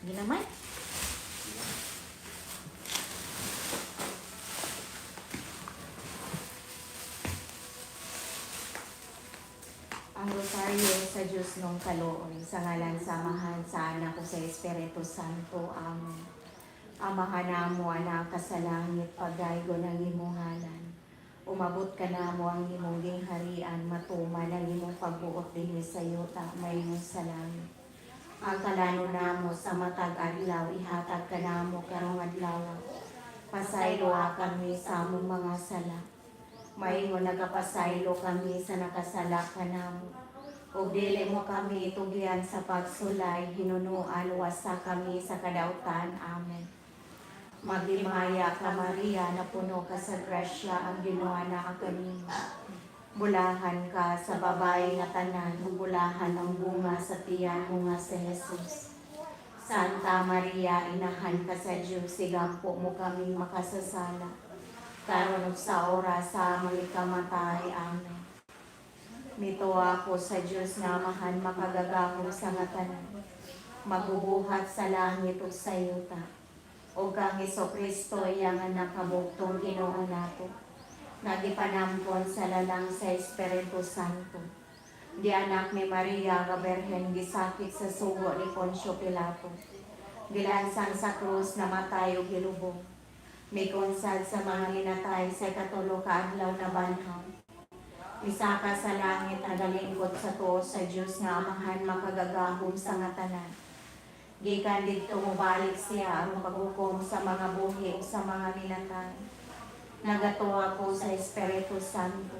Ginamay. Ang rosaryo sa Diyos nung kalooy, sa ngalan samahan sa anak ko sa Espiritu Santo. Amen. Amahan namo anak ka sa langit, pagaygo ng imong ngalan. Umabot ka namo ang imong gingharian, matuman ang imong pagbuot dinhi sa yuta, mayroon sa langit. Ang kalano namo sa matag adlaw, ihatag ka namo karong adlaw. Pasaylo kami sa among mga sala. Maingon nagapasaylo kami sa nakasala ka namo. O dili mo kami itugyan sa pagsulay, hinunuan wasa kami sa kadautan. Amen. Maglimaya ka Maria, na puno ka sa grasya, ang Ginoo na kanimo. Bulahan ka sa babae nga tanan, bulahan ang bunga sa tiyan mo nga si Jesus. Santa Maria, inahan ka sa Diyos, sigampo mo kaming makasasala. Karon ug sa oras sa among ikamatay. Amen. Mito ako sa Diyos nga amahan, makagagahom sa nga tanan. Magubuhat sa langit ug sa yuta. O kang Jesucristo, iyang anak kabugtong Ginoo nato. Nagipanampon sa lalang sa Espiritu Santo. Di anak ni Maria nga Berhen, gisakit sa sugo ni Poncio Pilato. Gilansang sa krus, namatay ug gilubong. Mikonsad sa mga linatay sa katulo ka adlaw na banhaw. Misaka sa langit nagalingkod sa tuo sa Diyos nga amahan, makagagahom sa nga tanan. Gikan didto mobalik siya ang paghukom sa mga buhi o sa mga linatay. Nagatuwa ko sa Espiritu Santo,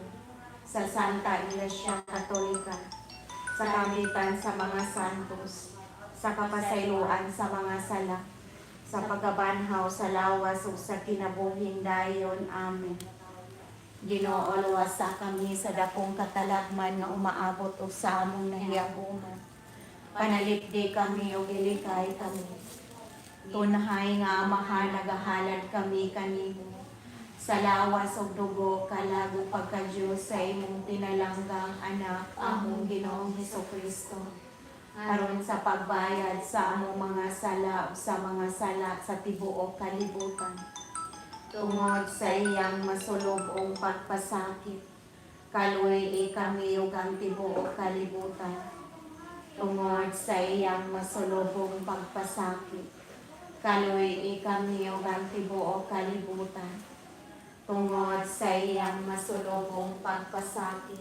sa Santa Iglesia Katolika, sa kamitan sa mga santos, sa kapasayloan sa mga sala, sa pagkabanhaw sa lawas ug sa kinabuhing dayon. Amen. Ginoo, luwasa kami sa dakong katalagman nga umaabot og sa among nahiaguman. Panalipdi kami o gilikay kami. Tunhay nga amahan, nagahalad kami kanimo. Sa lawas ug dugo, kalago pagka-Diyos sa imong tinalanggang anak, among Ginoong Hesukristo. Aron sa pagbayad sa among mga sala o sa mga sala sa tibuok kalibutan. Tungod sa iyang masulobong pagpasakit, kaluoy kami ug ang tibuok kalibutan. Tungod sa iyang masulobong pagpasakit, kaluoy kami ug ang tibuok kalibutan. Tungod sa iyang masulobong pagpasakit,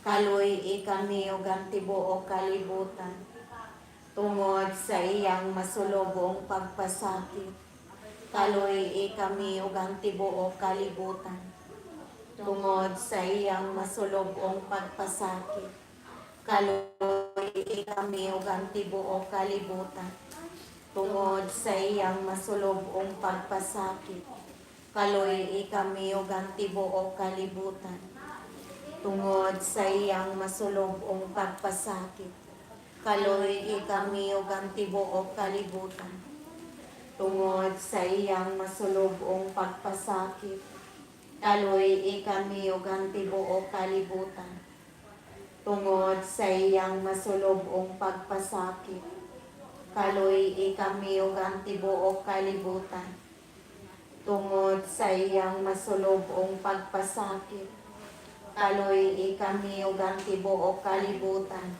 kaluoy kami ug ang tibuok kalibutan. Tungod sa iyang masulobong pagpasakit, kaluoy kami ug ang tibuok kalibutan. Tungod sa iyang masulobong pagpasakit, kaluoy kami ug ang tibuok kalibutan. Tungod sa iyang masulobong pagpasakit, kaluoy kami ug ang tibuok kalibutan. Tungod sa iyang masulobong pagpasakit, kaluoy kami ug ang tibuok kalibutan. Tungod sa iyang masulobong pagpasakit, kaluoy kami ug ang tibuok kalibutan. Tungod sa iyang masulobong pagpasakit, kaluoy kami ug ang tibuok kalibutan. Tungod sa iyang masulobong pagpasakit, kaluoy kami ug ang tibuok kalibutan.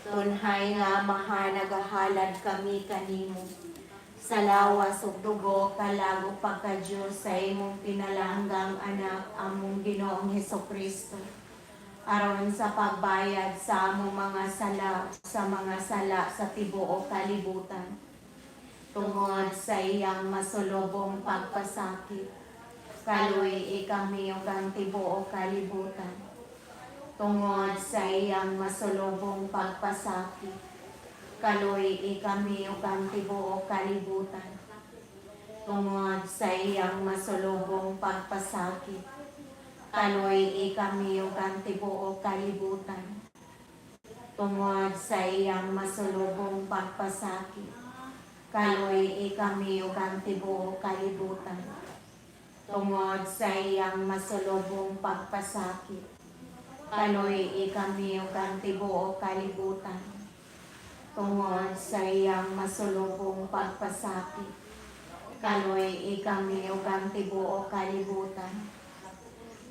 Tunhay nga amahan, nagahalad kami kanimo. Sa lawas ug dugo, kalago pagka-Diyos sa imong pinalanggang anak, among Ginoong Hesukristo. Aron sa pagbayad sa among mga sala, sa mga sala sa tibuok kalibutan. Tungod sa iyang masulobong pagpasakit, kaluoy kami ug ang tibuok kalibutan. Tungod sa iyang masulobong pagpasakit, kaluoy kami ug ang tibuok kalibutan. Tungod sa iyang masulobong pagpasakit, kaluoy kami ug ang tibuok kalibutan. Tungod sa iyang masulobong pagpasakit, kaluoy kami ug ang tibuok kalibutan. Tungod sa iyang masulobong pagpasakit, kaluoy kami ug ang tibuok kalibutan. tungod sa iyang masulubong pagpasakit. Kaloy ikami ug ang tibuok kalibutan.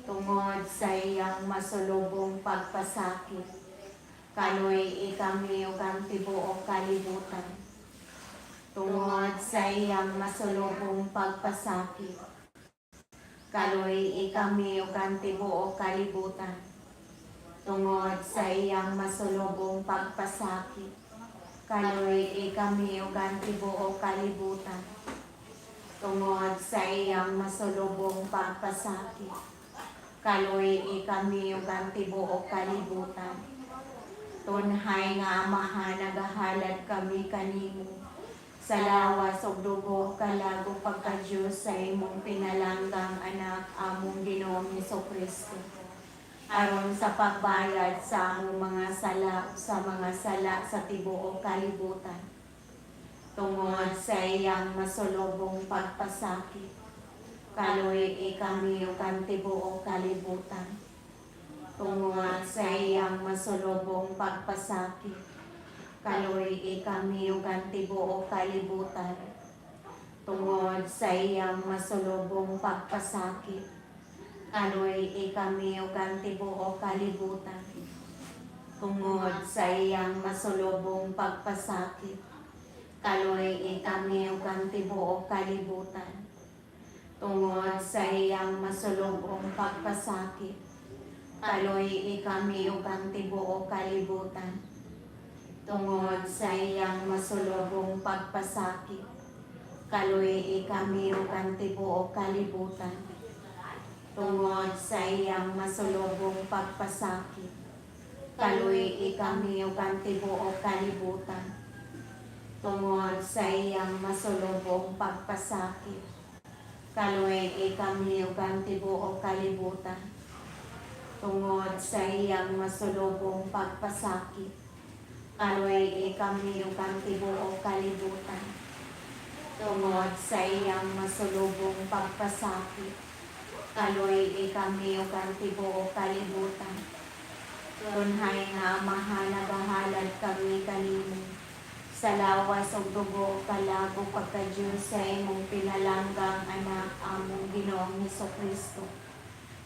Tungod sa iyang masulubong pagpasakit. Kaloy ikami ug ang tibuok kalibutan. Tungod sa iyang masulubong pagpasakit. Kaloy ikami ug ang tibuok kalibutan. Tungod sa iyang masulubong pagpasakit. Kaloy ikami ug ang tibuok kalibutan. Tungod sa iyang masulubong pagpasakit. Kaloy ikami ug ang tibuok kalibutan. Tunhay nga Amahan, nagahalad kami kanimo. Sa lawas ug dugo kalago pagka-Diyos sa imong pinalanggang anak among Ginoong Hesukristo. Aron sa pagbayad sa among mga sala sa mga sala sa tibuok kalibutan. Tungod sa iyang masulubong pagpasakit. Kaloy ikami ug ang tibuok kalibutan. Tungod sa iyang masulubong pagpasakit. Kaloy ikami ug ang tibuok kalibutan. Tungod sa iyang masulubong pagpasakit. Kaloy ikami ug ang tibuok kalibutan. Tungod sa iyang masulubong pagpasakit. Kaloy ikami ug ang tibuok kalibutan. Tungod sa iyang masulubong pagpasakit. Kaloy ikami ug ang tibuok kalibutan. Tungod sa iyang masulubong pagpasakit. Kaloy ikami ug ang tibuok kalibutan. Tungod sa iyang masulubong pagpasakit. Kaloy ikami ug ang tibuok kalibutan. Tungod sa iyang masulubong pagpasakit. Kaloy ikami ug ang tibuok kalibutan. Tungod sa iyang masulubong pagpasakit. Kaloy ikami ug ang tibuok kalibutan. Tungod sa iyang masulubong pagpasakit. Kaloy ikami ug ang tibuok kalibutan. Tunhay nga Amahan, nagahalad kami kanimo. Sa lawas ug dugo kalago pagka-Diyos sa imong pinalanggang anak among Ginoong Hesukristo.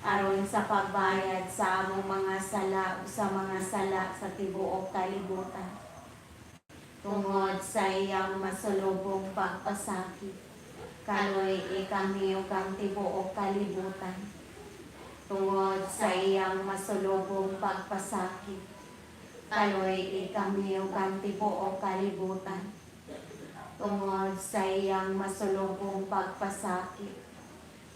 Aron sa pagbayad sa among mga sala sa mga sala sa tibuok kalibutan. Tungod sa iyang masulubong pagpasakit. Kaloy ikami ug ang tibuok kalibutan. Tungod sa iyang masulubong pagpasakit. Kaloy ikami ug ang tibuok kalibutan. Tungod sa iyang masulubong pagpasakit.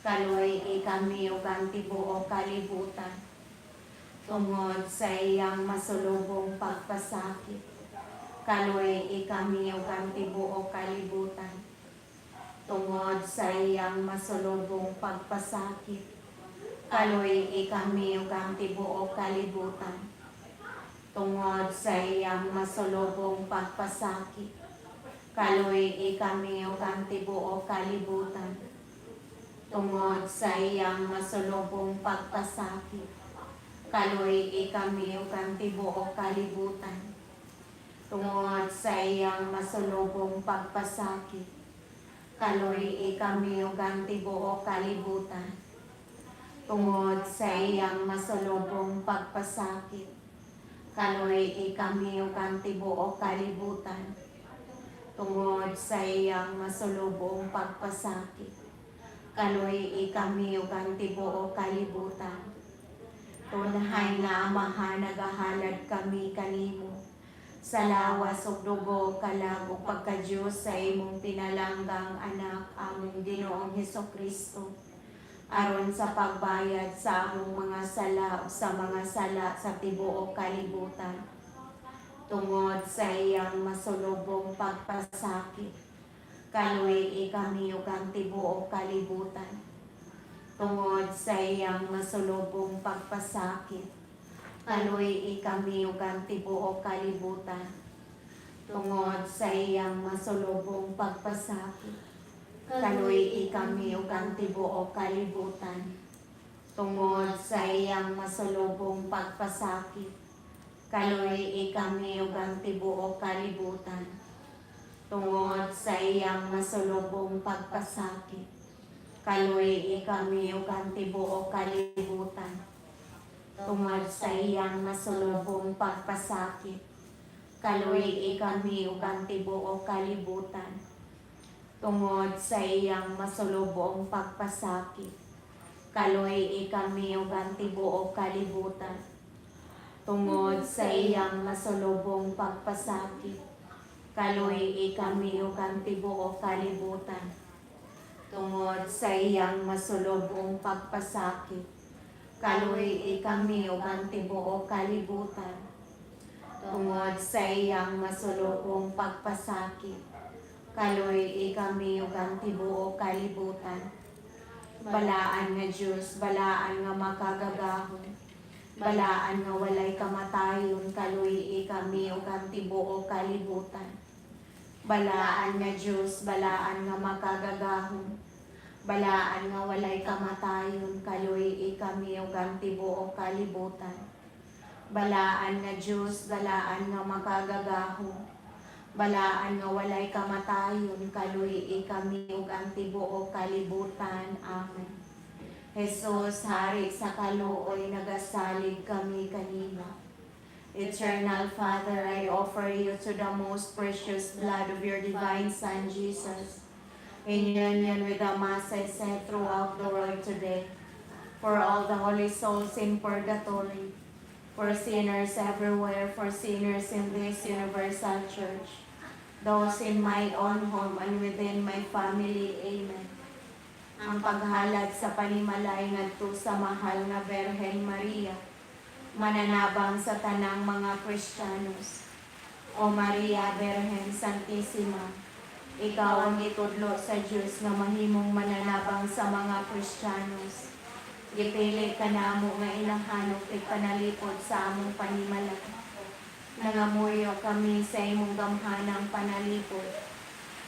Kaloy ikami ug ang tibuok kalibutan. Tungod sa iyang masulubong pagpasakit. Kaloy ikami ug ang tibuok kalibutan. Tungod sa iyang masulubong pagpasakit. Kaloy ikami ug ang tibuok kalibutan. Tungod sa iyang masulubong pagpasakit. Kaloy ikami ug ang tibuok kalibutan. Tungod sa iyang masulubong pagpasakit. Kaloy ikami ug ang tibuok kalibutan. Tungod sa iyang masulubong pagpasakit. Kaloy ikami ug ang tibuok kalibutan. Tungod sa iyang masulubong pagpasakit. Kaloy ikami ug ang tibuok kalibutan. Tungod sa iyang masulubong pagpasakit. Kaloy ikami ug ang tibuok kalibutan. Tunhay nga Amahan, nagahalad kami kanimo. Sa lawas ug dugo kalago pagka-Diyos sa imong pinalanggang anak among Ginoong Hesukristo. Aron sa pagbayad sa among mga sala sa mga sala sa tibuok kalibutan. Tungod sa iyang masulubong pagpasakit. Kaloy ikami ug ang tibuok kalibutan. Tungod sa iyang masulubong pagpasakit. Kaloy ikami ug ang tibuok kalibutan. Tungod sa iyang masulubong pagpasakit. Kaloy ikami ug ang tibuok kalibutan. Tungod sa iyang masulubong pagpasakit. Kaloy ikami ug ang tibuok kalibutan. Tungod sa iyang masulubong pagpasakit, kaluy kami ug ang tibuok kalibutan. Tungod sa iyang masulubong pagpasakit, kaluy kami ug ang tibuok kalibutan. Tungod sa iyang masulubong pagpasakit, kaluy kami ug ang tibuok kalibutan. Tungod sa iyang masulubong pagpasakit, kaluy kami ug ang tibuok kalibutan. Tungod sa iyang masulubong pagpasakit, kaluy kami ug ang tibuok kalibutan. Tungod sa iyang masulubong pagpasakit, kaluy kami ug ang tibuok kalibutan. Balaan nga Dios, balaan nga makagagahon, balaan nga walay kamatayon, kaluy kami ug ang tibuok kalibutan. Balaan nga Dios, balaan nga makagagahon, balaan nga walay kamatayon, kaluy kami ug ang tibuok kalibutan. Balaan nga Dios, balaan nga makagagahon, balaan nga walay kamatayon, kaluy kami ug ang tibuok kalibutan. Amen. Jesus, Hari sa kaluoy, nagasalig kami kanina. Eternal Father, I offer you to the most precious blood of your divine Son, Jesus, in union with the Mass I said throughout the world today, for all the holy souls in purgatory, for sinners everywhere, for sinners in this universal church, those in my own home and within my family. Amen. Ang paghalad sa panimalay ngadto sa mahal nga Birhen Maria, mananabang sa tanang mga Kristiyanos. O Maria, Birhen Santissima, ikaw ang itudlo sa Diyos nga mahimong mananabang sa mga Kristiyanos. Gipili ka namo nga ilahanok ti panalipod sa among panimalay. Nangamuyo kami sa imong gamhanang panalipod.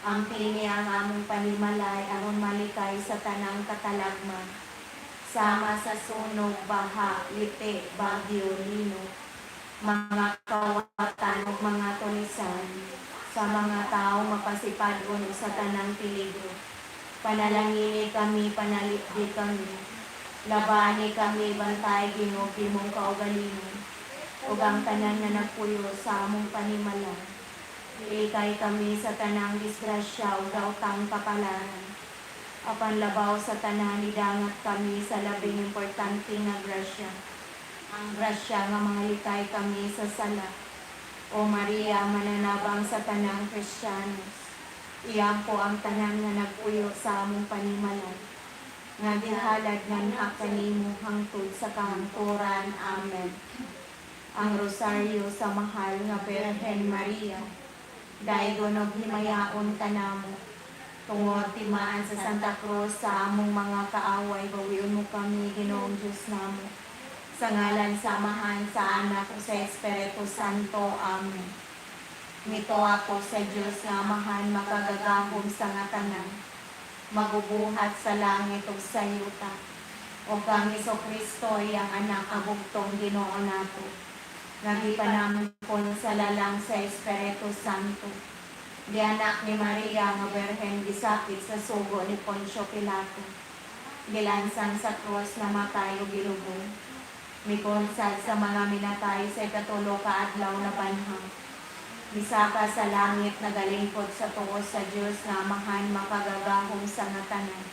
Ang pini ang among panimalay aron malikay sa tanang katalagman. Sama sa sunog, baha, lite, bagyo, lino, mga kawatan ug mga tulisan, sa mga tao mapasipadon sa tanang peligro. Panalangini kami, panalipdi kami, labani kami, bantay, Ginoo, imong kaugalingon, ug ang tanan nga nagpuyo sa among panimalay. Ilikay kami sa tanang disgrasya ug daotang kapalaran. Apan labaw sa tanan, idangat kami sa labing importante nga grasya. Ang grasya nga mangalikay kami sa sala. O Maria, mananabang sa tanang Kristiyanos, iyampo ang tanan nga nagpuyo sa among panimalay. Nga gihalad nga kanimo hangtod sa kahangturan. Amen. Ang rosaryo sa mahal nga Birhen Maria, daygon og himayaon kanamo. Tungod timaan sa Santa Cruz sa among mga kaaway, bawion mo kami, Ginoong Diyos namo. Sa ngalan samahan sa Anak o sa Espiritu Santo. Amen. Mito ako sa Diyos nga amahan, makagagahom sa nga tanan, magubuhat sa langit ug sa yuta. O kang Kristo, iyang anak kabugtong Ginoo nato. Nagipanampon sa lalang sa Espiritu Santo. Di anak ni Maria nga Birhen, gisakit sa sugo ni Poncio Pilato. Gilansang sa krus na matay o gilubong. Mikonsad sa mga minatay sa ikatulo ka adlaw na banhang. Misaka sa langit nagalingkod sa tuos sa Dios nga amahan, makagagahom sa nga tanan.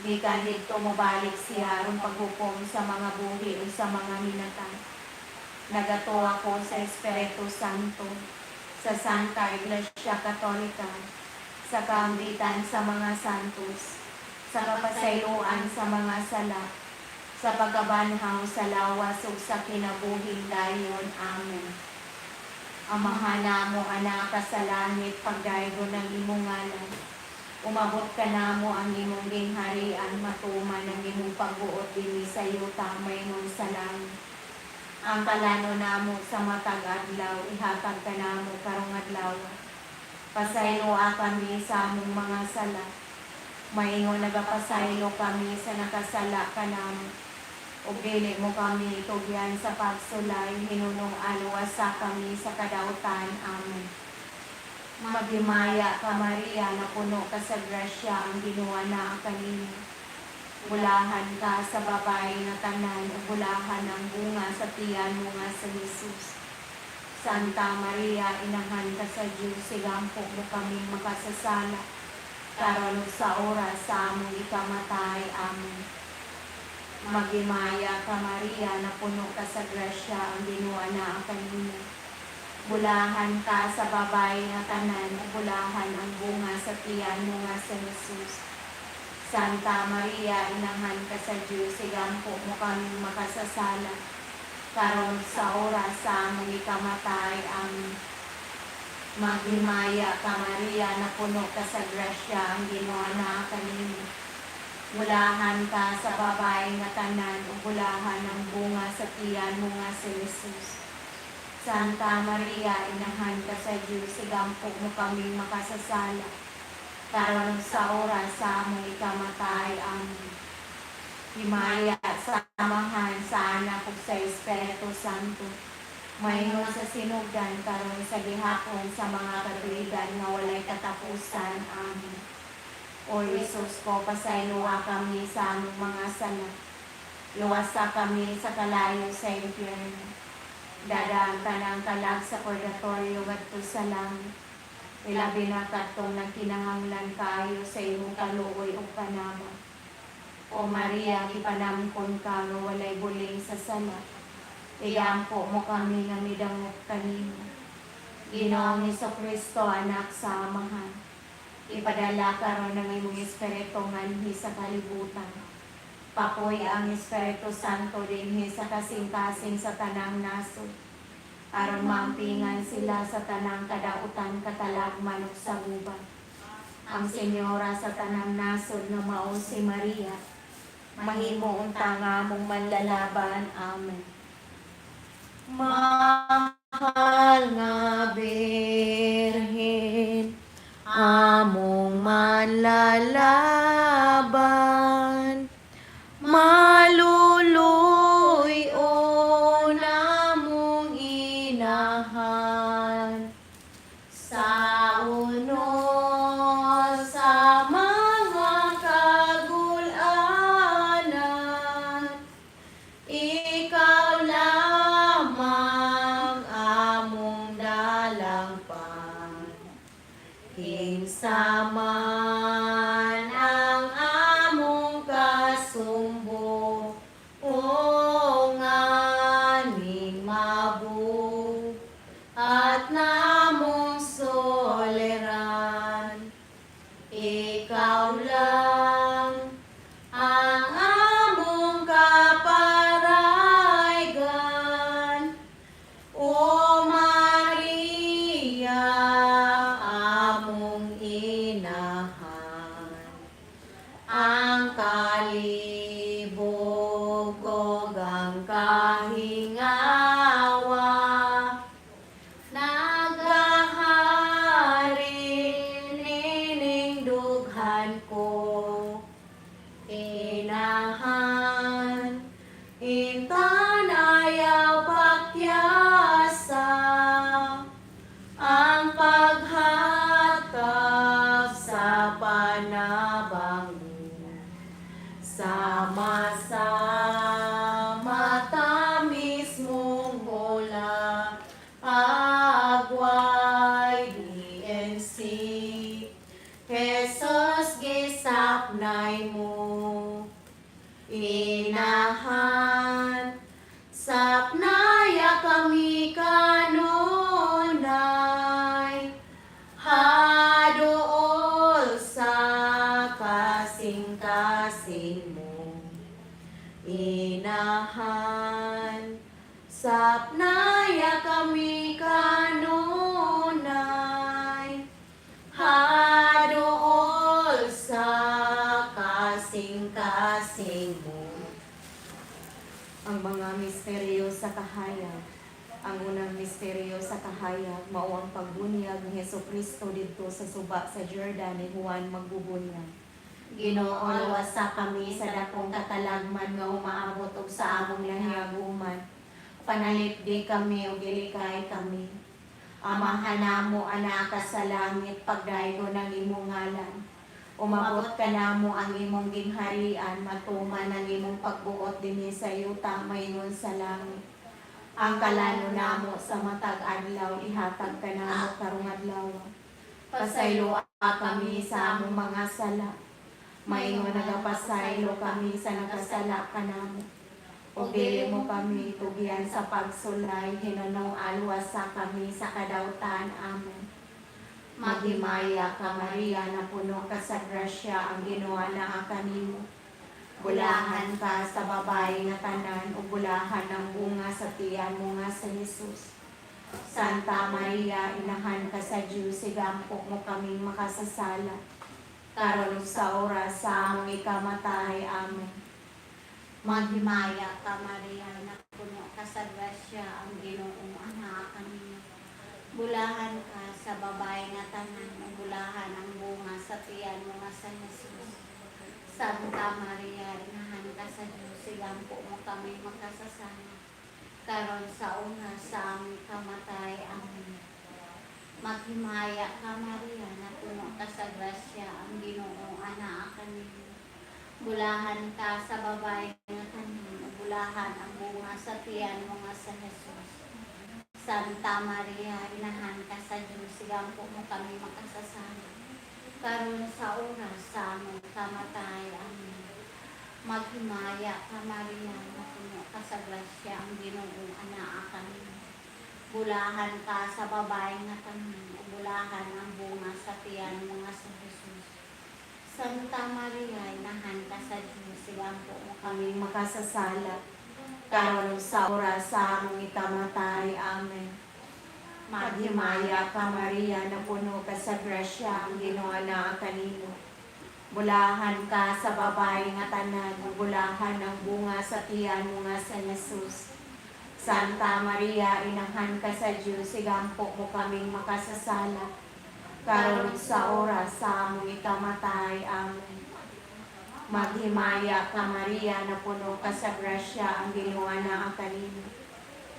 Gikan didto mobalik siya aron paghukom sa mga buhi o sa mga minatay. Nagato ako sa Espiritu Santo, sa Santa Iglesia Katolika, sa kaambitan sa mga santos, sa kapasayloan sa mga sala, sa pagkabanhaw sa lawas ug sa kinabuhing dayon. Amen. Amahan namo, anak ka sa langit, pagdaygo ng imong ngalan. Umabot ka namo ang imong gingharian, matuman ang imong pagbuot dinhi sa yuta, mayingon sa langit. Ang kalano namo sa matag adlaw, ihatag ka namo karong adlaw. Pasayloa kami sa among mga sala, maingon nagapasaylo kami sa nakasala ka namo. O dili mo kami tugyan sa pagsulay, hinunong aluwasa kami sa kadautan. Amen. Maghimaya ka Maria, na puno ka sa grasya, ang Ginoo na kanimo. Bulahan ka sa babae na tanan, o bulahan ang bunga sa tiyan mo nga sa Jesus. Santa Maria, inahan ka sa Diyos, sigampo mo kaming makasasala, karon sa oras sa among ikamatay. Amen. Maghimaya ka Maria, na puno ka sa grasya, ang Ginoo na kanimo. Bulahan ka sa babae na tanan, bulahan ang bunga sa tiyan mo nga sa Jesus. Santa Maria, inahan ka sa Diyos, sigampo mo kaming makasasala, karon sa oras sa among ikamatay. Amen. Maghimaya ka Maria, na puno ka sa grasya, ang Ginoo na kanimo. Bulahan ka sa babae na tanan, o bulahan ang bunga sa tiyan mo nga sa Jesus. Santa Maria, inahan ka sa Diyos, sigampo mo kaming makasasala, karon sa oras sa among ikamatay. Amen. Himaya sa Amahan, sa Anak ug sa Espiritu Santo, mayingon sa sinugdan karon sa gihapon sa mga katuigan nga walay katapusan. Amen. O Jesus ko, pasayloa kami sa among mga sala, luwasa kami sa kalayo sa impyerno. Dadaan ka ng kalag sa purgatorio ngadto sa langit. Ilabi na katong nagkinahanglan kayo sa imong kaluoy ug panama. O Maria, ipanamkon ka nga walay buling sa sala. Igampo mo kami nga midangop kanimo. Ginoong Jesucristo, anak sa Amahan, ipadala karon ng imong Espiritu nganhi sa kalibutan. Papoy ang Espiritu Santo dinhi sa kasing-kasing sa tanang nasod, aron mampingan sila sa tanang kadautan, katalagman ug sa gubat. Ang Senyora sa tanang nasod nga mao si Maria, mahimo unta nga among manlalaban. Amen. Mahal nga Birhen, among manlalaban, maluluy o namong inahan, sa unos sa mga kagulanan, ikaw lamang among dalangpan. Kinsa man ang among kasumbo, o nganing mabu at namong soleran, ikaw lang ang among kaparaygan. O Maria, among inahan, ang kalibog ug ang kahingawa, nagahari nining dughan ko. Inahan, intanayaw pakyasa, ang paghatag sa panabang mo. Sama-sama tamis mong hula, agway DNC. Jesus, gisapnay mo. Inahan, sapnaya kami kanunay, haduol sa kasing-kasing mo. Inahan, sapnaya kami kanunay, haduol sa kasing-kasing mo. Ang mga misteryo sa kahayag. Ang unang misteryo sa kahayag, mao ang pagbunyag ni Jesucristo didto sa suba sa Jordan ni Juan magbubunyag. Ginoo luwasa kami sa dakong katalagman nga umaabot og sa among lahiaguman. Panalit di kami og ilikay kami. Amahan namo ana ka sa langit, pagdaygo ng imong ngalan. Umabot ka namo ang imong gingharian, matuman ang imong pagbuot dinhi sa yuta mayingon sa langit. Ang kalano namo sa matag adlaw ihatag ka namo karong adlaw. Pasaylo kami sa among mga sala. Mayingon nagapasaylo kami sa nakasala ka namo. O dili mo kami tugyan sa pagsulay, hinunong alwasa kami sa kadautan. Amen. Maghimaya ka Maria, na puno ka sa grasya, ang Ginoo naa kanimo. Bulahan ka sa babae nga tanan, ug bulahan ang bunga sa tiyan mo nga sa Hesus. Santa Maria, inahan ka sa Diyos, sigampok mo kaming makasasala. Karon ug sa oras sa among ikamatay. Amen. Maghimaya ka Maria, na puno ka sa grasya, ang Ginoo ana kanimo. Bulahan ka sa babae nga tanan, ug bulahan ang bunga sa tiyan mo nga sa Hesus. Santa Maria, inahan ka sa Diyos, sigampo mo kami makasasala. Karon sa oras sa aming kamatay. Amen. Maghimaya ka Maria, na puno ka sa grasya, ang Ginoo ana kanimo. Bulahan ka sa babae nga tanan, ug bulahan ang bunga sa tiyan mo nga sa Hesus. Santa Maria, inahan ka sa Diyos, sigampo mo kami makasasala. Karon sa oras sa aming kamatay. Amen. Maghimaya ka Maria, na puno ka sa grasya, ang Ginoo ana kanimo. Bulahan ka sa babae nga tanan, ug bulahan ang bunga sa tiyan mo nga sa Hesus. Santa Maria, inahan ka sa Diyos, sigampo mo Kaming makasasala. Karon ug sa oras sa among ikamatay. Amen. Maghimaya ka Maria, na puno ka sa grasya, ang Ginoo naa kanimo. Bulahan ka sa babae nga tanan, ug bulahan ang bunga sa tiyan mo nga sa Hesus. Santa Maria, inahan ka sa Diyos, sigampo mo kaming makasasala. Karon ug sa oras sa among ikamatay. Amen. Maghimaya ka Maria, na puno ka sa grasya, ang Ginoo naa kanimo.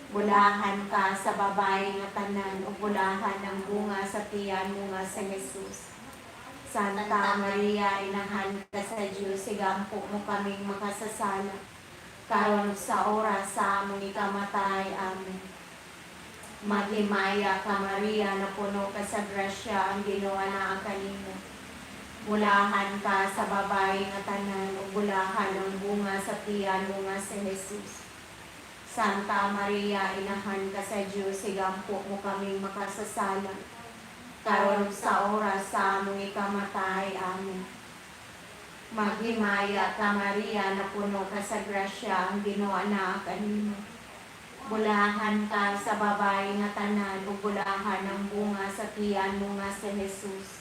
Bulahan ka sa babae nga tanan, ug bulahan ang bunga sa tiyan mo nga sa Hesus. Santa Maria, inahan ka sa Diyos, sigampo mo kaming makasasala. Karon ug sa oras sa among ikamatay. Amen. Maghimaya ka Maria, na puno ka sa grasya, ang Ginoo naa kanimo. Bulahan ka sa babae nga tanan, ug bulahan ang bunga sa tiyan mo nga sa Hesus. Santa Maria, inahan ka sa Diyos, sigampo mo kaming makasasala. Karon ug sa oras sa among ikamatay. Amen. Maghimaya ka Maria, na puno ka sa grasya, ang Ginoo naa kanimo. Bulahan ka sa babae nga tanan, ug bulahan ang bunga sa tiyan mo nga sa Hesus.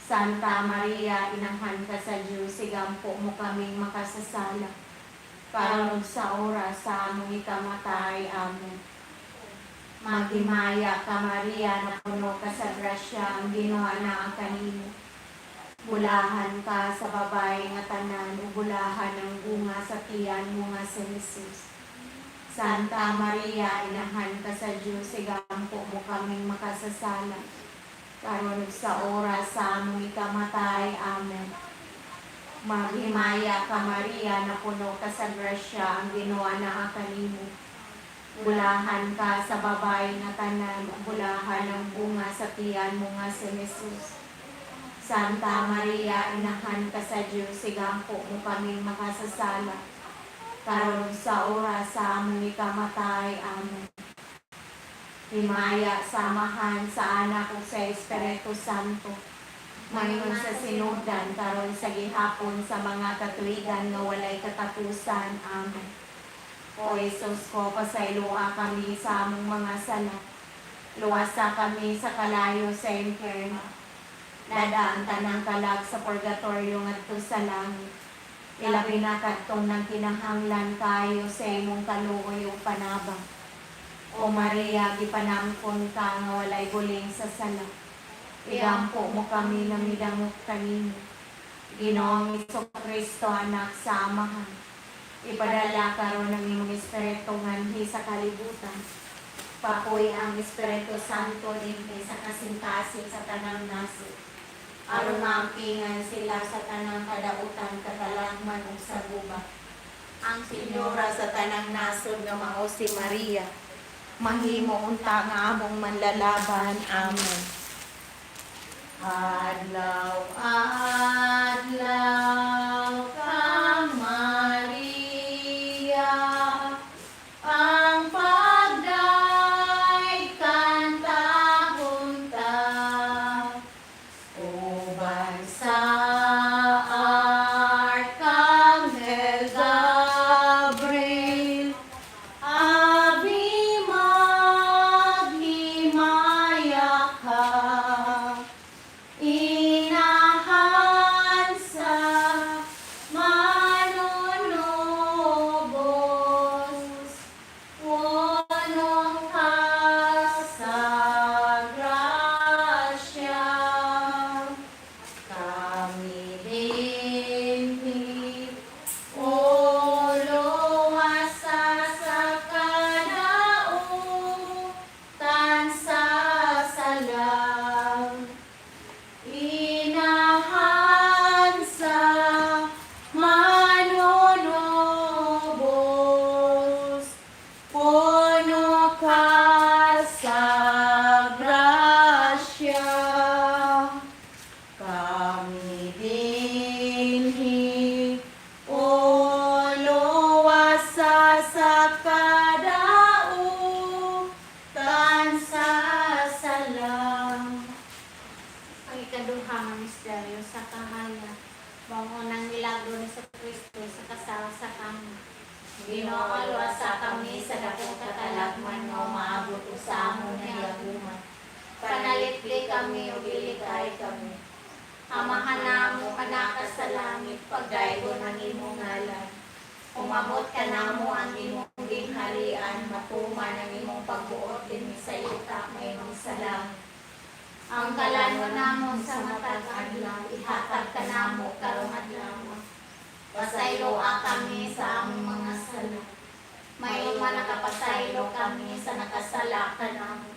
Santa Maria, inahan ka sa Diyos, sigampo mo kaming makasasala. Karon ug sa oras sa among ikamatay. Amen. Maghimaya ka Maria, na puno ka sa grasya, ang Ginoo naa kanimo. Bulahan ka sa babae nga tanan, ug bulahan ang bunga sa tiyan mo nga sa Hesus. Santa Maria, inahan ka sa Diyos, sigampo mo kaming makasasala. Karon ug sa oras sa among ikamatay. Amen. Maghimaya ka Maria, na puno ka sa grasya, ang Ginoo naa kanimo. Bulahan ka sa babae nga tanan, bulahan ang bunga sa tiyan mo nga sa Hesus. Santa Maria, inahan ka sa Diyos, sigampo mo kaming makasasala. Karon ug sa oras sa among ikamatay. Amen. Himaya samahan sa Anak ug sa Espiritu Santo. Mayroon sa sinugdan karon sa gihapon sa mga katuigan nga walay katapusan. Amen. O Jesus ko, pasayloa kami sa among mga sala. Luwasa kami sa kalayo sa impyerno. Dadaan tanang kalag sa purgatorio ngadto sa langit. Ilabi na kadtong nang kinahanglan kayo sa imong kaluoy ug panabang. O Maria, gipanangkon ka nga walay buling sa sala. Igampo mo kami na midangog kanimo. Ginoong Kristo anak sa Amahan, ipadala karon ng imong Espiritu nganhi sa kalibutan. Papoy ang Espiritu Santo din sa kasing-kasing sa tanang nasod. Aron maampingan sila sa tanang kadautan, katalagman ug sa gubat. Ang Senyora sa tanang nasod nga mao si Maria, mahimo unta nga among manlalaban. Amen. Adlaw, adlaw kang Maria, ang pagday kantahon ta, uban sa Arkanghel Gabriel, abi maghimaya ka. Inahan sa manunubos, puno ka sa grasya. Kami dinhi, o luwasa sa kadautan sa salang. Inahan sa manunubos, puno ka sa grasya. Kami dinhi, o luwasa sa kadautan sa salang. Ang ikaduha nga misteryo sa kahaya, bangunang milagro ni sa Kristo sa kasal sa kama. Ginoo alwasa kami sa dakong katalagman nga umaabot sa amon nga yaguman. Panalitli kami o bilikay kami. Amahan namo anak ka sa langit, pagdaygon ang imong ngalan. Umabot ka namo ang imong gingharian, matuman ang imong pagbuot din sa yuta mayroong sa langit. Ang kalan namo sa matag adlaw, ihatag ka namo karong adlaw. Pasayloa kami sa among mga sala. Mayroong man nakapasaylo kami sa nakasala ka namo.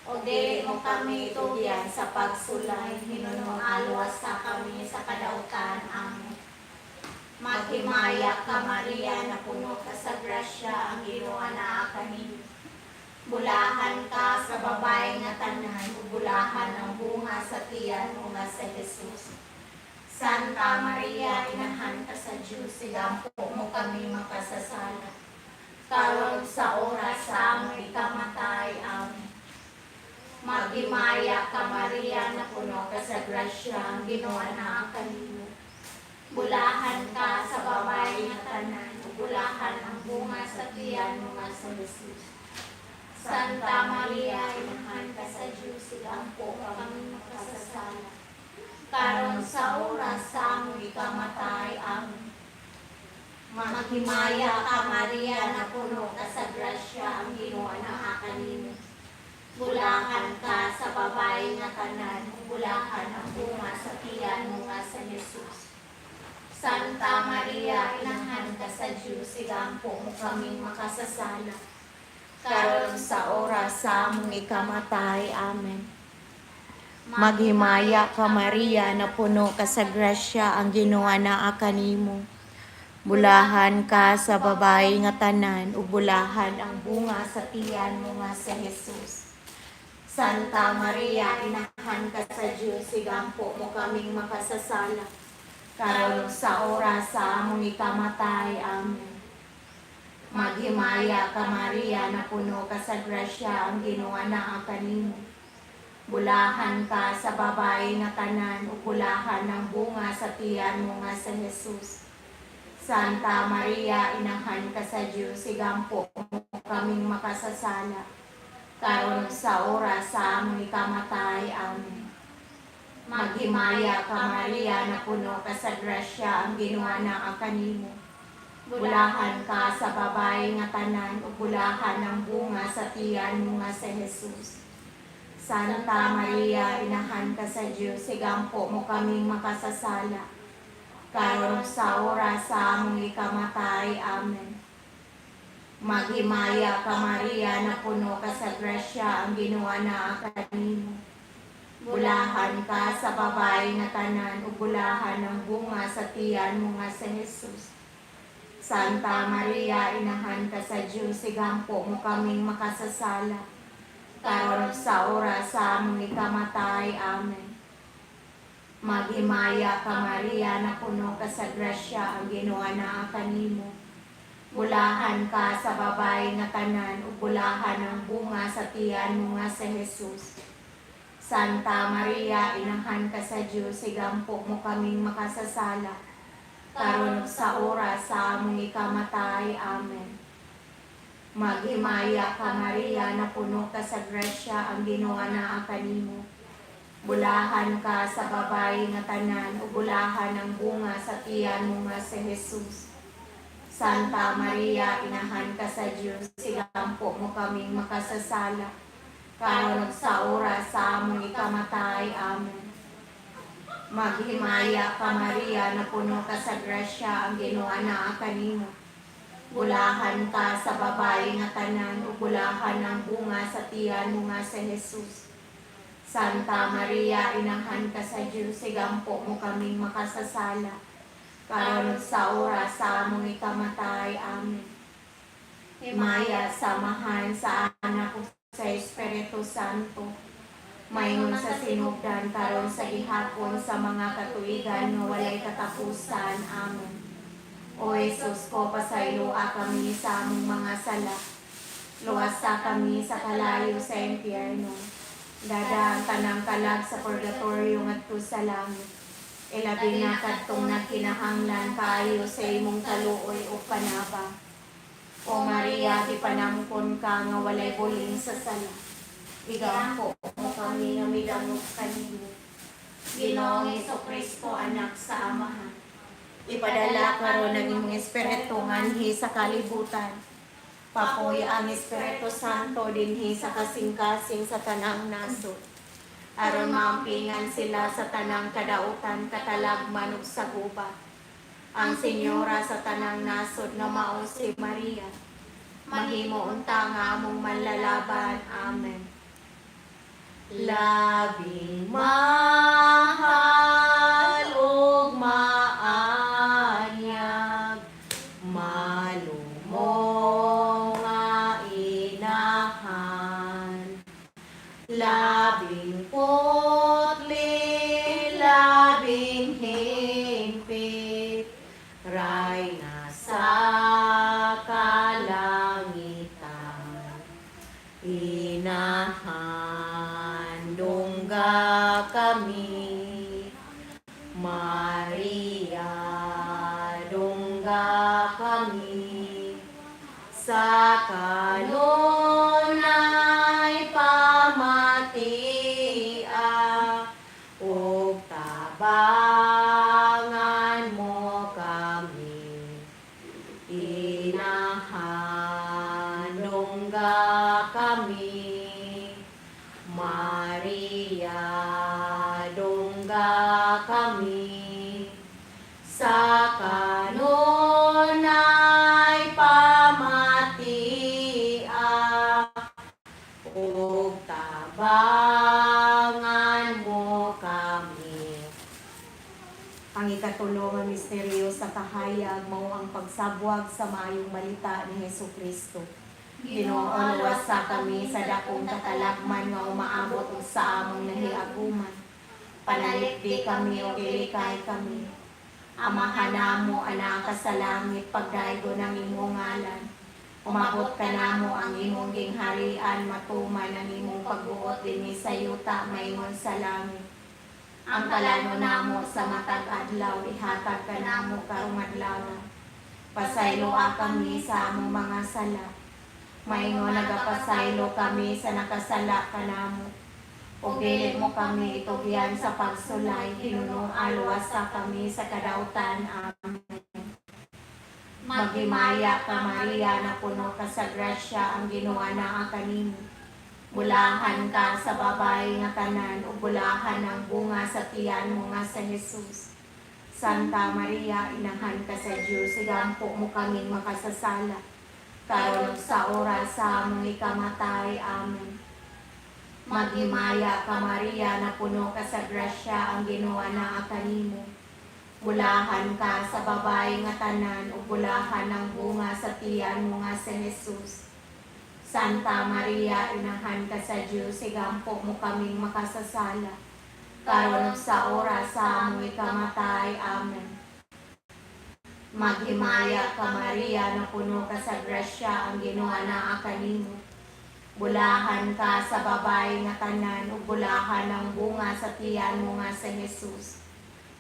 O dili mo kami tugyan sa pagsulay, hinunong alwas sa kami sa kadautan. Amen. Maghimaya ka Maria, na puno ka sa grasya, ang Ginoo naa kanimo. Bulahan ka sa babae nga tanan, ug bulahan ang bunga sa tiyan mo nga sa Jesus. Santa Maria, inahan ka sa Diyos, sigampo mo kami makasasala. Karon sa oras sa among ikamatay. Amen. Maghimaya ka Maria, na puno ka sa grasya, ang Ginoo naa kanimo. Bulahan ka sa babae nga tanan, ug bulahan ang bunga sa tiyan mo nga sa Jesus. Santa Maria, inahan ka sa Diyos, sigampo kami makasasala. Karon sa oras sa among ikamatay. Amen. Maghimaya ka Maria, na puno ka sa grasya, ang Ginoo naa kanimo. Bulahan ka sa babae nga tanan, ug bulahan ang bunga sa tiyan mo nga sa Jesus. Santa Maria, inahan ka sa Diyos, sigampo mo kaming makasasala. Karon sa oras sa among ikamatay. Amen. Maghimaya ka Maria, na puno ka sa grasya, ang Ginoo naa kanimo. Bulahan ka sa babae nga tanan, ug bulahan ang bunga sa tiyan mo nga sa Jesus. Santa Maria, inahan ka sa Diyos, sigampo mo kaming makasasala. Karon sa oras sa among ikamatay. Amen. Maghimaya ka Maria, na puno ka sa grasya, ang Ginoo naa kanimo. Bulahan ka sa babae nga tanan, ug bulahan ang bunga sa tiyan mo nga sa Jesus. Santa Maria, inahan ka sa Diyos, sigampo mo kaming makasasala. Karon sa oras sa among ikamatay. Amen. Maghimaya ka Maria, na puno ka sa grasya, ang Ginoo naa kanimo. Bulahan ka sa babae nga tanan, ug bulahan ang bunga sa tiyan mo nga sa Jesus. Santa Maria, inahan ka sa Diyos, sigampo mo kaming makasasala. karon ug sa oras sa among ikamatay. Amen. Maghimaya ka Maria, napuno ka sa grasya, ang Ginoo naa kanimo. Bulahan ka sa babae nga tanan, ug bulahan ang bunga sa tiyan mo nga si Jesus. Santa Maria, inahan ka sa Diyos, igampo mo kaming makasasala, karon ug sa oras sa among ikamatay. Amen. Maghimaya ka Maria, napuno ka sa grasya, ang Ginoo naa kanimo. Bulahan ka sa babae nga tanan, ug bulahan ang bunga sa tiyan mo nga si Jesus. Santa Maria, inahan ka sa Diyos, igampo mo kaming makasasala, karon ug sa oras sa among ikamatay. Amen. Maghimaya ka Maria, napuno ka sa grasya, ang Ginoo naa kanimo. Bulahan ka sa babae nga tanan, ug bulahan ang bunga sa tiyan mo nga si Jesus. Santa Maria, inahan ka sa Diyos, igampo mo kaming makasasala, karon ug sa oras sa among ikamatay. Amen. Maghimaya ka Maria, napuno ka sa grasya, ang Ginoo naa kanimo. Bulahan ka sa babae nga tanan, ug bulahan ang bunga sa tiyan mo nga si Jesus. Santa Maria, inahan ka sa Diyos, igampo mo kaming makasasala, karon ug sa oras sa among ikamatay. Amen. Himaya samahan sa anak ug sa Espiritu Santo, maingon sa sinugdan karon sa gihapon sa mga katuigan nga walay katapusan. Amen. O Jesus ko, pasayloa kami sa among mga sala, luwasa kami sa kalayo sa impyerno, dadaan tanang kalag sa purgatorio ngadto sa langit. Ilabi na kadtong nagkinahanglan kaayo sa imong kaluoy o panaba. O Maria, di panamkon ka nga walay buling sa sala, igampo mo kami nga midamot kanimo. Ginoong Jesucristo, anak sa Amahan, ipadala karon ang imong Espiritu nganhi sa kalibutan. Papoy ang Espiritu Santo dinhi sa kasing-kasing sa tanang nasod, aron maampingan sila sa tanang kadautan, katalagman ug sa gubat. Ang Senyora sa tanang nasod nga mao si Maria, mahimo unta nga among manlalaban. Amen. Labing mahal ug maanyag, malumong nga inahan, labing putli, labing hingpit, Rayna sa kalangitan, inahan dungga kami, Maria dungga kami, sa kanunay pamatia, ug tabangan mo kami, inahan dungga kami, Maria dungga kami, sa kanunay pamatia, ug tabangan mo kami. Ang ikatulo nga misteryo sa kahayag mao ang pagsabwag sa maayong balita ni Jesucristo. Ginoo, luwasa kami sa dakong katalagman nga umaabot ug sa among nahiaguman. Panalikdi kami ug ilikay kami. Amahan namo ana ka sa langit, pagdaygo ng imong ngalan. Umabot ka namo ang imong gingharian, matuman ang imong pagbuot dinhi sa yuta maingon sa langit. Ang kalano namo sa matag adlaw, ihatag ka namo karong adlaw. Pasayloa kami sa among mga sala, maingon nagapasaylo kami sa nakasala ka namo. Ug dili mo kami itugyan sa pagsulay, hinunong alwasa kami sa kadautan. Amen. Maghimaya ka Maria, napuno ka sa grasya, ang Ginoo naa kanimo. Bulahan ka sa babae nga tanan, ug bulahan ang bunga sa tiyan mo nga sa Jesus. Santa Maria, inahan ka sa Diyos, igampo mo kaming makasasala. Karon sa oras sa among ikamatay. Amen. Maghimaya ka Maria, na puno ka sa grasya, ang Ginoo naa kanimo. Bulahan ka sa babae nga tanan, ug bulahan ang bunga sa tiyan mo nga si Jesus. Santa Maria, inahan ka sa Diyos, igampo mo kaming makasasala. Karon sa oras sa among ikamatay. Amen. Maghimaya ka Maria, na puno ka sa grasya, ang Ginoo naa kanimo. Bulahan ka sa babae nga tanan, ug bulahan ang bunga sa tiyan mo nga si Jesus.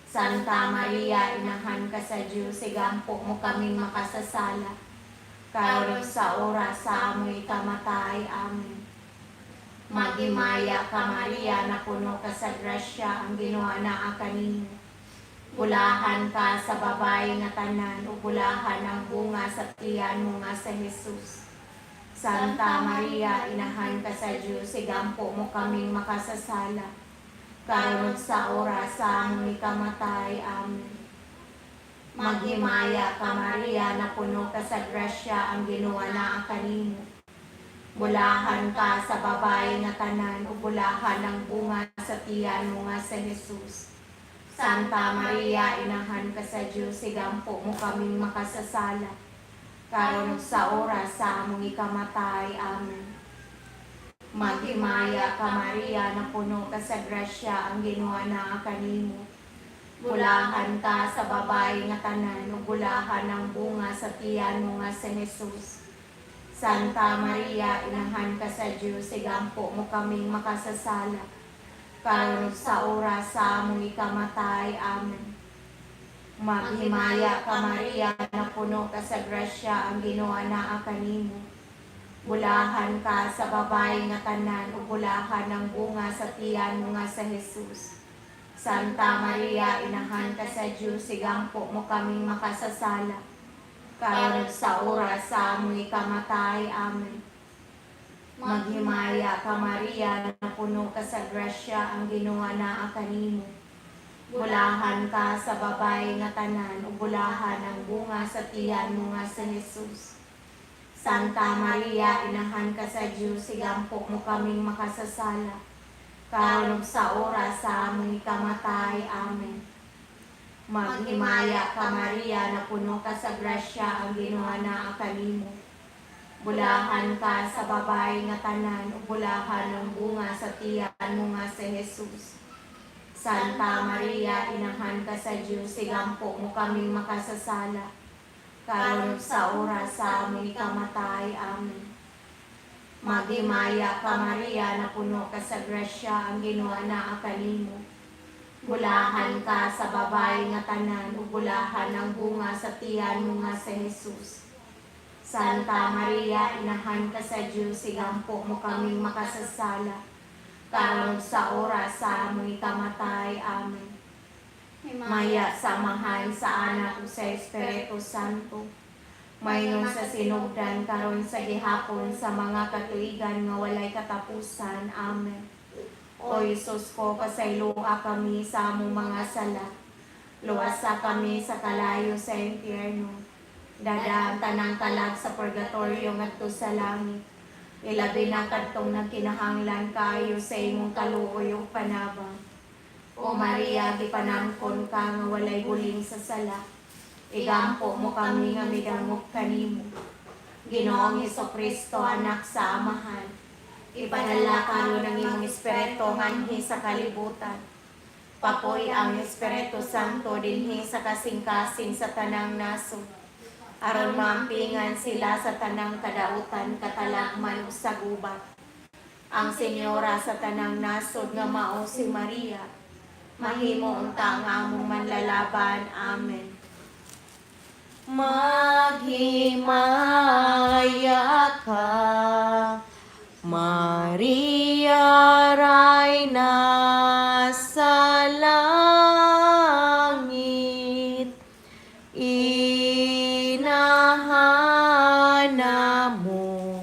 Santa Maria, inahan ka sa Diyos, igampo mo kaming makasasala. Karon sa oras sa among ikamatay. Amen. Maghimaya ka Maria, na puno ka sa grasya, ang Ginoo naa kanimo. Bulahan ka sa babae nga tanan, ug bulahan ang bunga sa tiyan mo nga si Jesus. Santa Maria, inahan ka sa Diyos, igampo mo kaming makasasala. Karon sa oras sa among ikamatay. Amen. Maghimaya ka Maria, na puno ka sa grasya, ang Ginoo naa kanimo. Bulahan ka sa babae nga tanan, ug bulahan ang bunga sa tiyan mo nga si Jesus. Santa Maria, inahan ka sa Diyos, igampo mo kaming makasasala. Karon sa oras sa among ikamatay. Amen. Maghimaya ka Maria, na puno ka sa grasya, ang Ginoo naa kanimo. Bulahan ka sa babae nga tanan, ug bulahan ang bunga sa tiyan mo nga si Jesus. Santa Maria, inahan ka sa Diyos, igampo mo kaming makasasala. Karon sa oras sa among ikamatay. Amen. Maghimaya ka Maria, na puno ka sa grasya, ang Ginoo naa kanimo. Bulahan ka sa babae nga tanan, ug bulahan ang bunga sa tiyan mo nga si Jesus. Santa Maria, inahan ka sa Diyos, igampo mo kaming makasasala. Karon sa oras sa among ikamatay. Amen. Maghimaya ka Maria, na puno ka sa grasya, ang Ginoo naa kanimo. Bulahan ka sa babae nga tanan, ug bulahan ang bunga sa tiyan mo nga si Jesus. Santa Maria, inahan ka sa Diyos, igampo mo kaming makasasala. Karon sa oras sa among ikamatay. Amen. Maghimaya ka Maria, na puno ka sa grasya, ang Ginoo naa kanimo. Bulahan ka sa babae nga tanan, ug bulahan ang bunga sa tiyan mo nga si Jesus. Santa Maria, inahan ka sa Diyos, igampo mo kaming makasasala. Karon sa oras sa among ikamatay. Amen. Maghimaya ka Maria, na puno ka sa grasya, ang Ginoo naa kanimo. Bulahan ka sa babae nga tanan, ug bulahan ang bunga sa tiyan mo nga si Jesus. Santa Maria, inahan ka sa Diyos, igampo mo kaming makasasala. Karon sa oras sa among ikamatay. Amen. Maya samahan sa anak ug sa Espiritu Santo. Mayroon sa sinugdan karon sa gihapon sa mga katuigan nga walay katapusan. Amen. O Isus ko, pasayloa kami sa among mga sala. Luwasa kami sa kalayo sa impyerno. Dadaan tanang kalag sa purgatorio ngadto sa langit. Ilabi na kadtong nagkinahanglan kayo sa imong kaluoy ug panabang. O Maria, gipanangkon ka nga walay buling sa sala. Igampo mo kami nga midangop kanimo. Ginoong Hesukristo, anak sa Amahan. Ipadala karon ang imong Espiritu nganhi sa kalibutan. Papoy ang Espiritu Santo dinhi sa kasing-kasing sa tanang nasod. Aron maampingan sila sa tanang kadautan, katalagman ug sa gubat. Ang Senyora sa tanang nasod nga mao si Maria, mahimo unta nga among manlalaban. Amen. Maghimaya ka, Maria, Rayna sa langit. Inahana mo,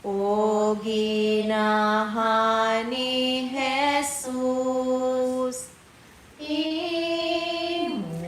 o ginahan ni Jesus. Imo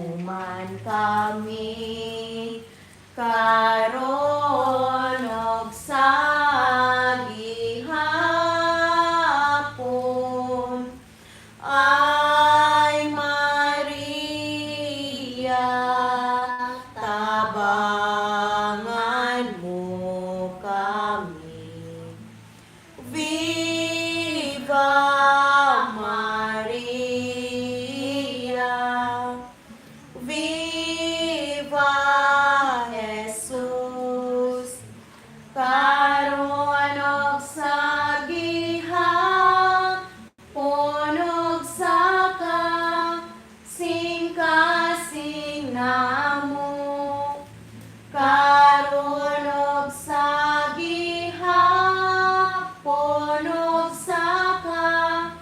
Maria, Viva Jesus, karon og sagihang punog saka sing-kasing namo, karon og sagihang punog saka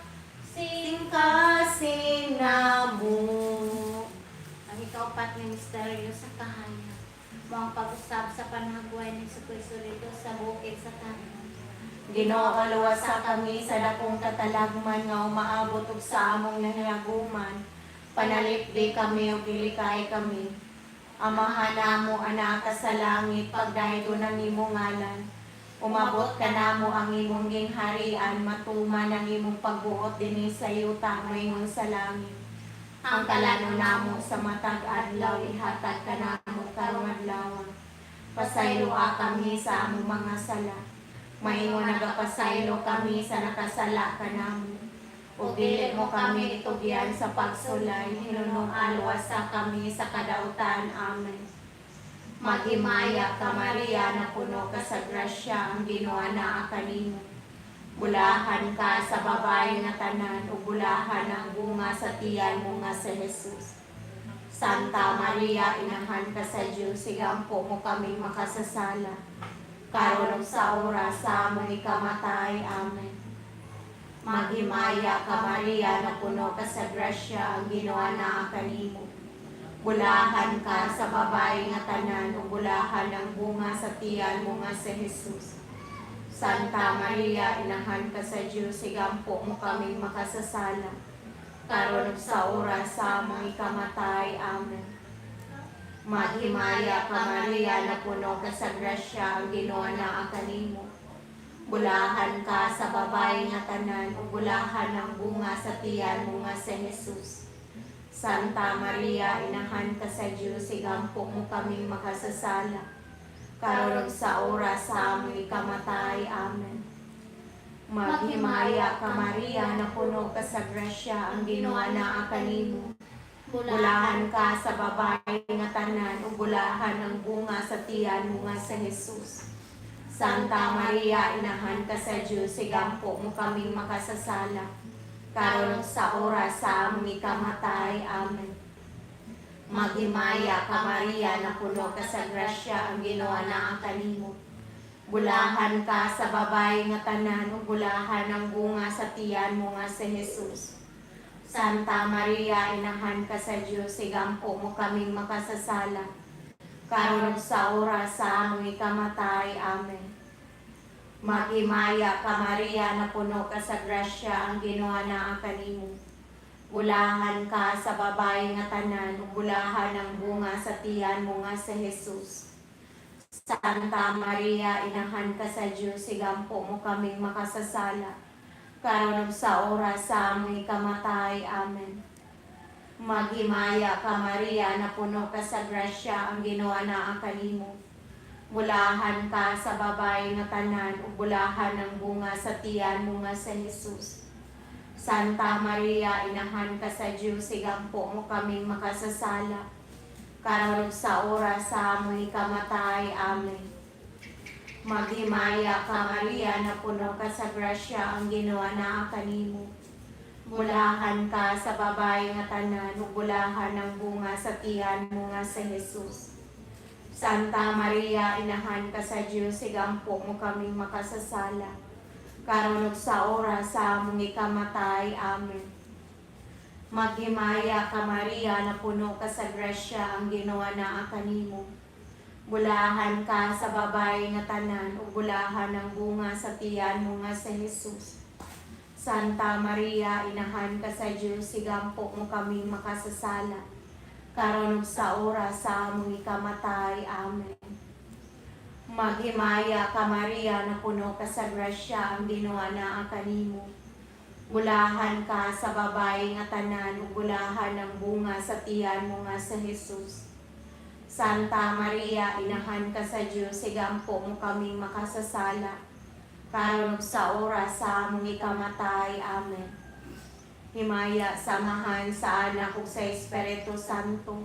sing-kasing namo. Ang ikaupat ng misteryo sa kahayag. Mo ang pag-usab sa panagbuhay ni Jesucristo dito sa bukid sa tanan. Ginoo, luwasa kami sa dakong katalagman nga umaabot ug sa among nahiaguman. Panalipdi kami ug gilikay kami. Amahan namo anak ka sa langit, pagdaygo ng imong ngalan. Umabot ka namo ang imong gingharian, matuman ang imong pagbuot dinhi sa yuta moingon sa langit. Ang kalano namo sa matag adlaw ihatag ka namo karong adlaw. Pasayloa kami sa among mga sala. Maingon nagapasaylo kami sa nakasala ka namo. Ug dili mo kami itugyan sa pagsulay, hinunong alwasa kami sa kadautan. Amen. Maghimaya ka Maria, na puno ka sa grasya, ang Ginoo naa kanimo. Bulahan ka sa babae nga tanan, ug bulahan ang bunga sa tiyan mo nga si Jesus. Santa Maria, inahan ka sa Diyos, sigampo mo kami makasasala. Karon ug sa oras sa among ikamatay. Amen. Maghimaya ka Maria, na puno ka sa grasya, ang Ginoo naa kanimo. Bulahan ka sa babae nga tanan, ug bulahan ang bunga sa tiyan mo nga si Jesus. Santa Maria, inahan ka sa Diyos, sigampo mo kami makasasala. Karon ug sa oras sa among ikamatay. Amen. Maghimaya ka Maria, na puno ka sa grasya, ang Ginoo naa kanimo. Bulahan ka sa babae nga tanan, ug bulahan ang bunga sa tiyan mo nga si Jesus. Santa Maria, inahan ka sa Diyos, sigampo mo kaming makasasala. Karon ug sa oras sa among ikamatay. Amen. Maghimaya ka Maria, na puno ka sa grasya, ang Ginoo naa kanimo. Bulahan ka sa babae nga tanan, ug bulahan ang bunga sa tiyan mo nga si Jesus. Santa Maria, inahan ka sa Diyos, sigampo mo kaming makasasala. Karon ug sa oras sa among ikamatay. Amen. Maghimaya ka Maria, na puno ka sa grasya, ang Ginoo naa kanimo. Bulahan ka sa babae nga tanan, ug bulahan ang bunga sa tiyan mo nga si Jesus. Santa Maria, inahan ka sa Diyos, sigampo mo kaming makasasala. Karon ug sa oras sa among ikamatay. Amen. Maghimaya ka Maria, na puno ka sa grasya, ang Ginoo naa kanimo. Bulahan ka sa babae nga tanan, ug bulahan ang bunga sa tiyan mo nga si Jesus. Santa Maria, inahan ka sa Diyos, sigampo mo kaming makasasala. Karon ug sa oras sa among ikamatay. Amen. Maghimaya ka Maria, na puno ka sa grasya, ang Ginoo naa kanimo. Bulahan ka sa babae nga tanan, ug bulahan ang bunga sa tiyan mo nga si Jesus. Santa Maria, inahan ka sa Diyos, sigampo mo kaming makasasala. Karon ug sa oras sa among ikamatay. Amen. Maghimaya ka Maria, na puno ka sa grasya, ang Ginoo naa kanimo. Bulahan ka sa babae nga tanan, ug bulahan ang bunga sa tiyan mo nga si Jesus. Santa Maria, inahan ka sa Diyos, sigampo mo kaming makasasala. Karon ug sa oras sa among ikamatay. Amen. Maghimaya ka Maria, na puno ka sa grasya, ang Ginoo naa kanimo. Bulahan ka sa babae nga tanan, ug bulahan ang bunga sa tiyan mo nga si Jesus. Santa Maria, inahan ka sa Diyos, sigampo mo kaming makasasala. Karon ug sa oras sa among ikamatay. Amen. Maghimaya ka Maria, na puno ka sa grasya, ang Ginoo naa kanimo. Bulahan ka sa babae nga tanan, ug bulahan ang bunga sa tiyan mo nga si Jesus. Santa Maria, inahan ka sa Diyos, sigampo mo kaming makasasala. karon ug sa oras sa among ikamatay. Amen. Himaya samahan sa Anak ug sa Espiritu Santo,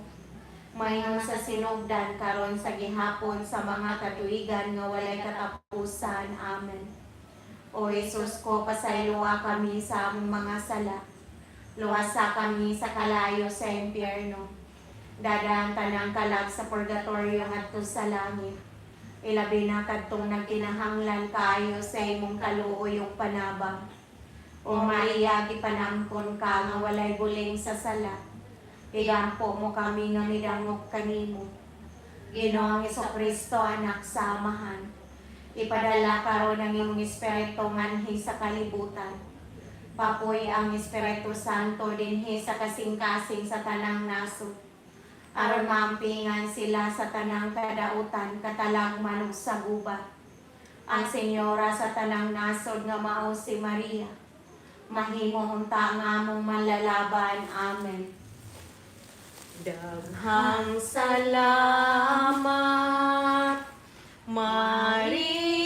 mayong sa sinugdan karon sa gihapon sa mga katuigan nga walay katapusan. Amen. O Jesus ko, pasayloa kami sa among mga sala, luwasa kami sa kalayo sa impyerno, dadaan tanang kalag sa purgatorio ngadto sa langit, ilabi na kadtong nagkinahanglan kaayo sa imong kaluoyong panabang. O Maria, gipanangkon ka nga walay buling sa sala, igampo mo kami nga midangog kanimo. Ginoong Hesukristo, anak sa Amahan, ipadala karon ang imong Espiritu nganhi sa kalibutan. Papoy ang Espiritu Santo dinhi sa kasing-kasing sa tanang nasod, aron maampingan sila sa tanang kadautan, katalagman ug sa gubat. Ang Senyora sa tanang nasod nga mao si Maria, mahimo unta nga among manlalaban. Amen. Daghang salamat, Maria.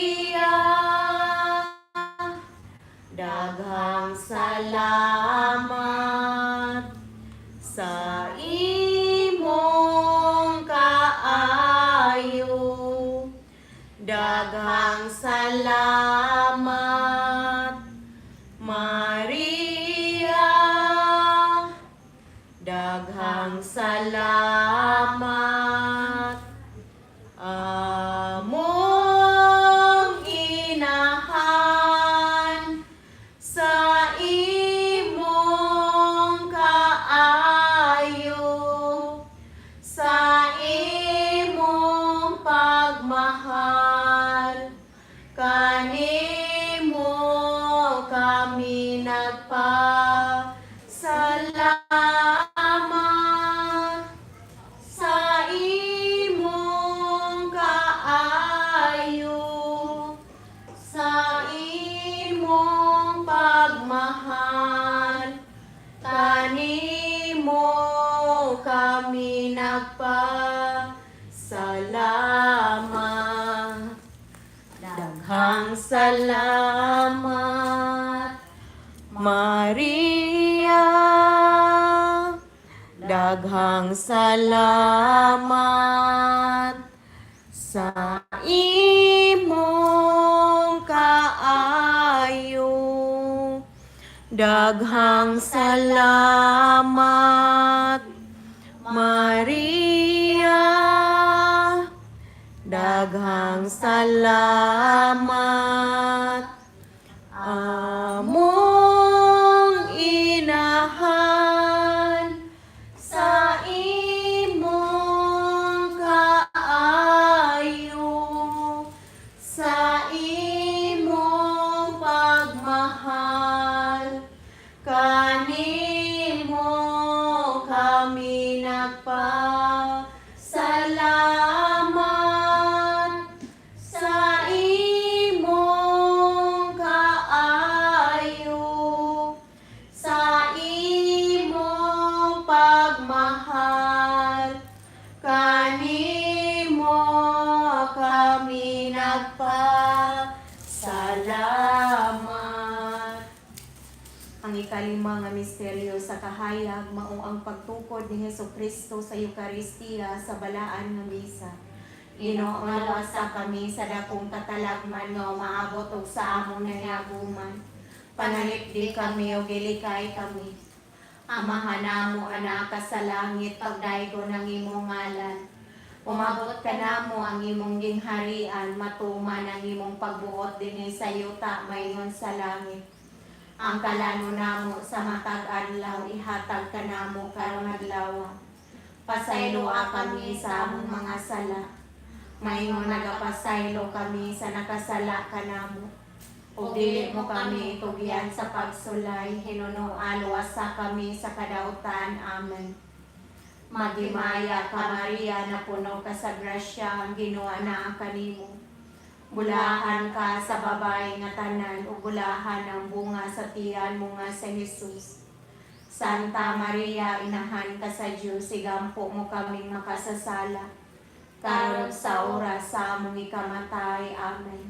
Daghang salamat sa imong kaayo. Daghang salamat, Maria. Daghang salamat, among inahan, sa imong kaayo, sa imong pagmahal, kanimo kami nagpasalamat. Sa imong kaayo, sa imong pagmahal, kanimo kami nagpasalamat. Daghang salamat, Maria. Daghang salamat sa imong kaayo. Daghang salamat, Maria. Daghang salamat, among inahan, sa imong kaayo, sa imong pagmahal, kanimo kami nagpasalamat. Sa imong kaayo, sa imong pagmahal, kanimo kami nagpasalamat. Ang ikalima nga misteryo sa kahayag mao ang pagtukod ni Hesukristo sa Eukaristiya sa balaan nga misa. Ginoo, luwasa kami sa dakong katalagman nga umaabot og sa among nahiaguman. Panalipdi kami o gilikay kami. Amahan namo anak ka sa langit, pagdaygo ng imong ngalan. Umabot ka namo ang imong gingharian, matuman ang imong pagbuot dinhi sa yuta mayingon sa langit. Ang kalano namo sa matag adlaw, ihatag ka namo karong adlaw. Pasayloa kami sa among mga sala, mayingon nagapasaylo kami sa nakasala ka namo. Ug dili mo kami itugyan sa pagsulay, hinunoan luwasa kami sa kadautan. Amen. Maghimaya ka Maria, na puno ka sa grasya, ang Ginoo naa kanimo. Bulahan ka sa babae nga tanan, ug bulahan ang bunga sa tiyan mo nga sa Hesus. Santa Maria, inahan ka sa Diyos, igampo mo kaming makasasala, karon sa oras sa among ikamatay. Amen.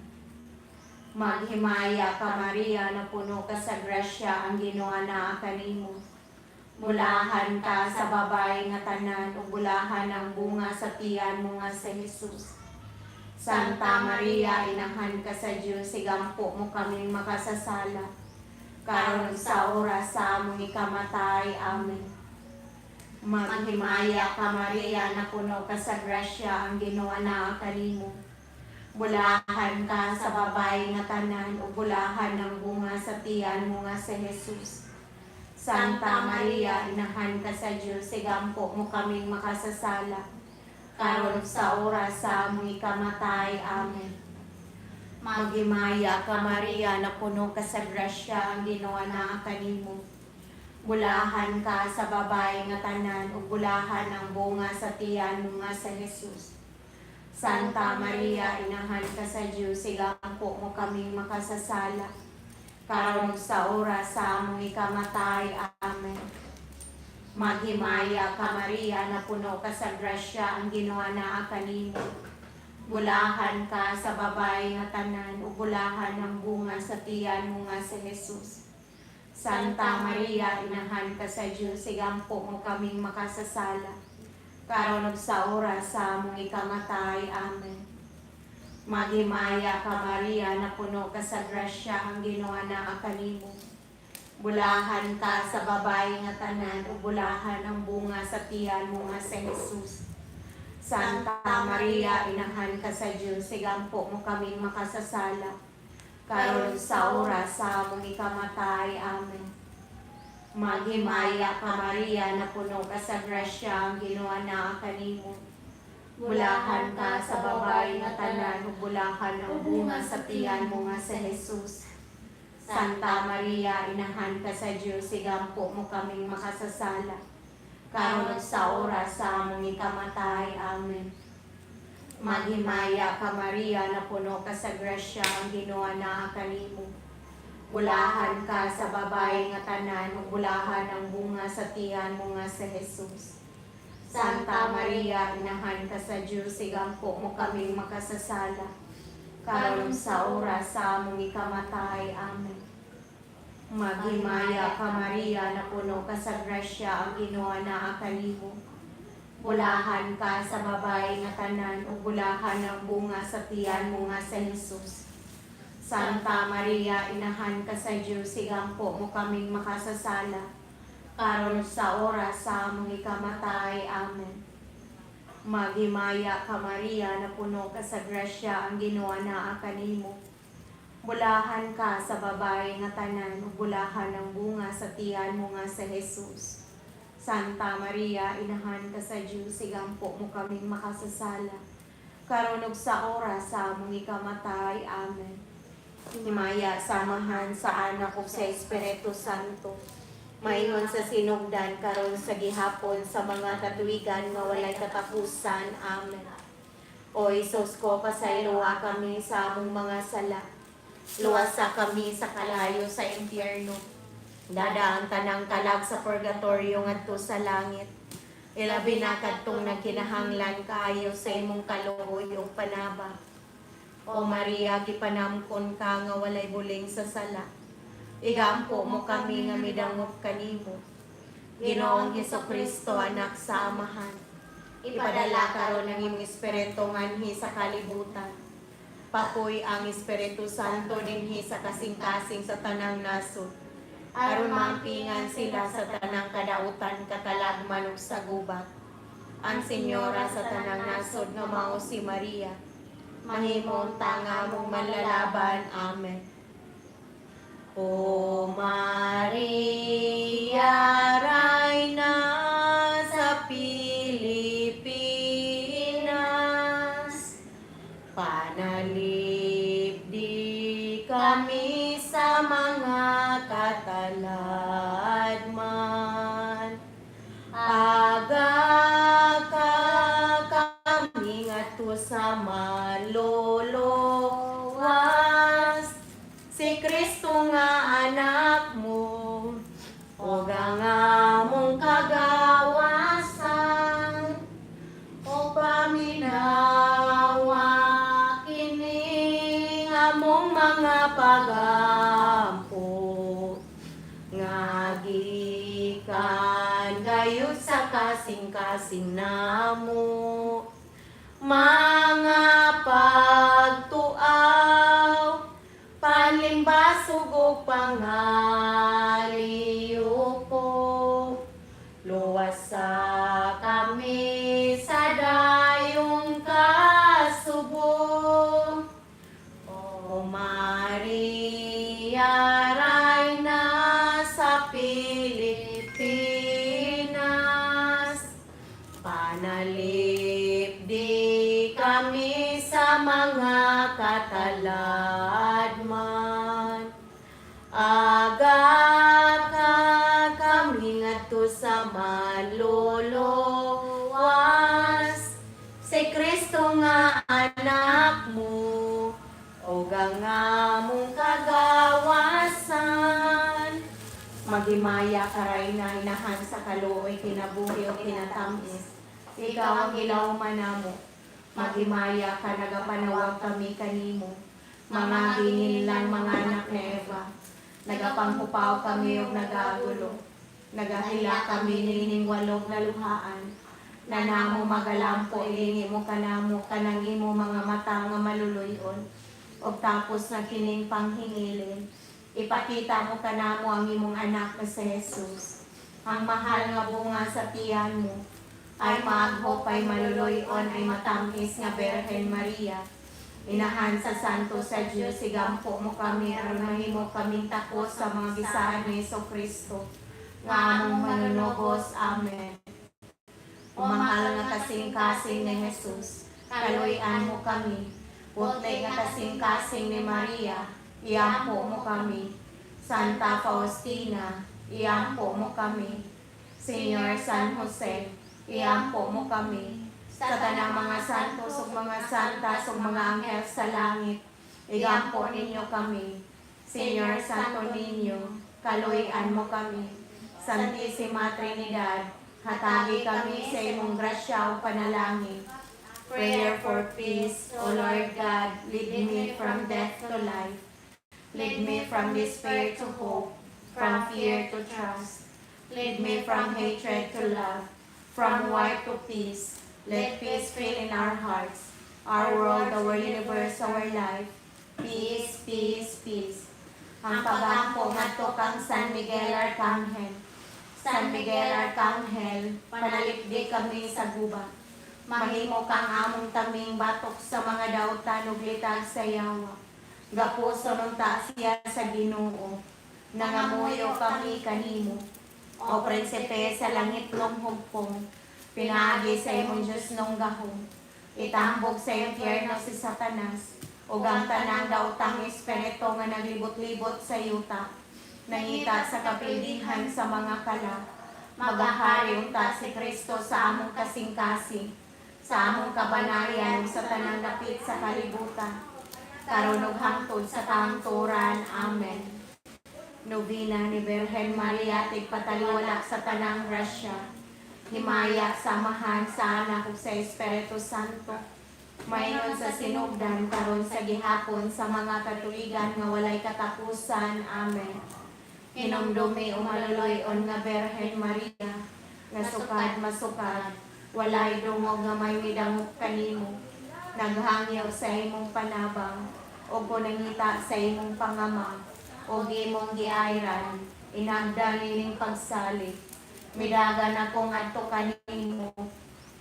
Maghimaya ka Maria na puno ka sa grasya, ang Ginoo anaa kanimo. Bulahan ka sa babae nga tanan, ug bulahan ang bunga sa tiyan mo nga sa Hesus. Santa Maria, inahan ka sa Dios, sigampo mo kaming makasasala. Karon sa oras sa among ikamatay. Amen. Maghimaya ka Maria na puno ka sa grasya, ang Ginoo anaa kanimo. Bulahan ka sa babae nga tanan, ug bulahan ang bunga sa tiyan mo nga sa Hesus. Santa Maria, inahan ka sa Dios, sigampo mo kaming makasasala. Karon sa oras sa among ikamatay. Amen. Maghimaya ka Maria na puno ka sa grasya, ang Ginoo anaa kanimo. Bulahan ka sa babae nga tanan, ug bulahan ang bunga sa tiyan mo nga sa Hesus. Santa Maria, inahan ka sa Dios, sigampo mo kaming makasasala. Karon sa oras sa among ikamatay. Amen. Maghimaya ka Maria na puno ka sa grasya, ang Ginoo anaa kanimo. Bulahan ka sa babae nga tanan, ug bulahan ang bunga sa tiyan mo nga sa Hesus. Santa Maria, inahan ka sa Dios, sigampo mo kaming makasasala. Karon sa oras sa among ikamatay. Amen. Maghimaya ka Maria na puno ka sa grasya, ang Ginoo anaa kanimo. Bulahan ka sa babae nga tanan, ug bulahan ang bunga sa tiyan mo nga sa Hesus. Santa Maria, inahan ka sa Dios, sigampo mo kaming makasasala. Karon sa oras sa among ikamatay. Amen. Maghimaya ka Maria na puno ka sa grasya, ang Ginoo anaa kanimo. Bulahan ka sa babae nga tanan, ug bulahan ang bunga sa tiyan mo nga sa Hesus. Santa Maria, inahan ka sa Dios, sigampo mo kaming makasasala. Karon sa oras sa among ikamatay. Amen. Maghimaya ka Maria na puno ka sa grasya, ang Ginoo anaa kanimo. Bulahan ka sa babae nga tanan, ug bulahan ang bunga sa tiyan mo nga sa Hesus. Santa Maria, inahan ka sa Dios, sigampo mo kaming makasasala. Karon sa oras sa among ikamatay. Amen. Maghimaya ka Maria na puno ka sa grasya, ang Ginoo anaa kanimo. Bulahan ka sa babae nga tanan, ug bulahan ang bunga sa tiyan mo nga sa Hesus. Santa Maria, inahan ka sa Dios, sigampo mo kaming makasasala. Karon sa oras sa among ikamatay. Amen. Maghimaya ka Maria na puno ka sa grasya, ang Ginoo anaa kanimo. Bulahan ka sa babae nga tanan, ug bulahan ang bunga sa tiyan mo nga sa Hesus. Santa Maria, inahan ka sa Dios, sigampo mo kaming makasasala. Karon ug sa oras sa among ikamatay. Amen. Himaya samahan sa anak ug sa Espiritu Santo. Maingon sa sinugdan karon sa gihapon sa mga katuigan nga walay katapusan. Amen. O Isus ko, pasayloa kami sa among mga sala. Luwasa kami sa kalayo sa impyerno. Dadaan tanang kalag sa purgatorio ngadto sa langit. Ilabi na kadtong nagkinahanglan kaayo sa imong kaluoyong panaba. O Maria, gipanamkon ka nga walay buling sa sala. Igampo mo kami nga midangop kanimo. Ginoong Hesukristo, anak sa Amahan. Ipadala karon ang imong Espiritu nganhi sa kalibutan. Papoy ang Espiritu Santo dinhi sa kasing-kasing sa tanang nasod. Aron mampingan sila sa tanang kadautan, katalagman ug sa gubat. Ang Senyora sa tanang nasod nga mao si Maria. Mahimong tanga mong manlalaban. Amen. O Maria, Rayna sa Pilipinas, panalipdi kami sa mga kataladman. Aga ka kami ngadto sa maluluwas, si Kristo nga anak mo, Gikan gayud sa kasing-kasing namo, mga pagtuaw, panlimbasog o pangaliw po. Luwas sa kami sa dayong kasubong. O Maria, Rayna sa Pilipinas, panalip di kami sa mga kataladman. Aga ka kami ngadto sa maluluwas, si Kristo nga anak mo, o nga mong kagawasan. Magimaya karay na inahan sa kaluoy, kinabuhi o kinatamis, ikaw ang ilaw manamo. Magimaya ka, nagapanawag kami kanimo, mga gininilang mga anak ni Eva. Nagapangpupaw kami o nagagulo, nagahila kami nining walog na luhaan. Nanamo magalampo, ilingi mo kanamo, kanang imo mga mata nga maluluyon. O tapos na kining panghingilin, ipakita mo kanamo ang imong anak na si Jesus. Ang mahal nga bunga sa tiyan mo, ay maaghop ay maluluyon, ay matamis nga Birhen Maria. Inahan sa Santo sa Diyos, igampo mo kami, aron mahimo kaming takos sa mga gisaan ni Jesucristo, nga among manunubos. Amen. O mahal nga kasing-kasing ni Jesus, kaluyan mo kami. Putlay nga kasing-kasing ni Maria, iampo mo kami. Santa Faustina, iampo mo kami. Señor San Jose, iampo mo kami. Sa tanang mga santos ug mga santas ug mga anghel sa langit, igampo ninyo kami. Señor Santo Niño, kaluyan mo kami. Santissima Trinidad, hatagi kami sa imong grasya o panalangin. Prayer for peace, O Lord God, lead me from death to life. Lead me from despair to hope, from fear to trust. Lead me from hatred to love, from war to peace. Let peace fill in our hearts, our world, our universe, our life. Peace, peace, peace. Ang pagampo ngadto kang San Miguel Arcangel. San Miguel Arcangel, panalipdi kami sa guba. Mahimo kang among taming batok sa mga dautan ug litag sa yawa. Gapuso nung siya sa Ginoo, nangamuyo kami kanimo. O prinsipe sa langit ng hugpong, pinaagi sa imong Diyos nung gahong. Itambog sa impyerno si Satanas, ug ang tanang daotang espiritu nga naglibot-libot sa yuta. Nangita sa kapilihan sa mga kala, magahari unta si Kristo sa among kasing-kasing, sa among kabanayan sa tanang dapit sa kalibutan. Karon ug hangtod sa kahangturan. Amen. Novena ni Birhen Maria, tigpataliwala sa tanang grasya. Himaya, samahan sa anak ug sa Espiritu Santo. Maingon sa sinugdan karon sa gihapon sa mga katuigan nga walay katapusan. Amen. Hinumdumi o maluluyon nga Birhen Maria, nga sukad masukad, walay dungog nga may midangop kanimo. Naghangyo sa imong panabang, o kunangita sa imong pangama, o imong giayran, inagda nining pagsalig. Midagan akong adto kanimo,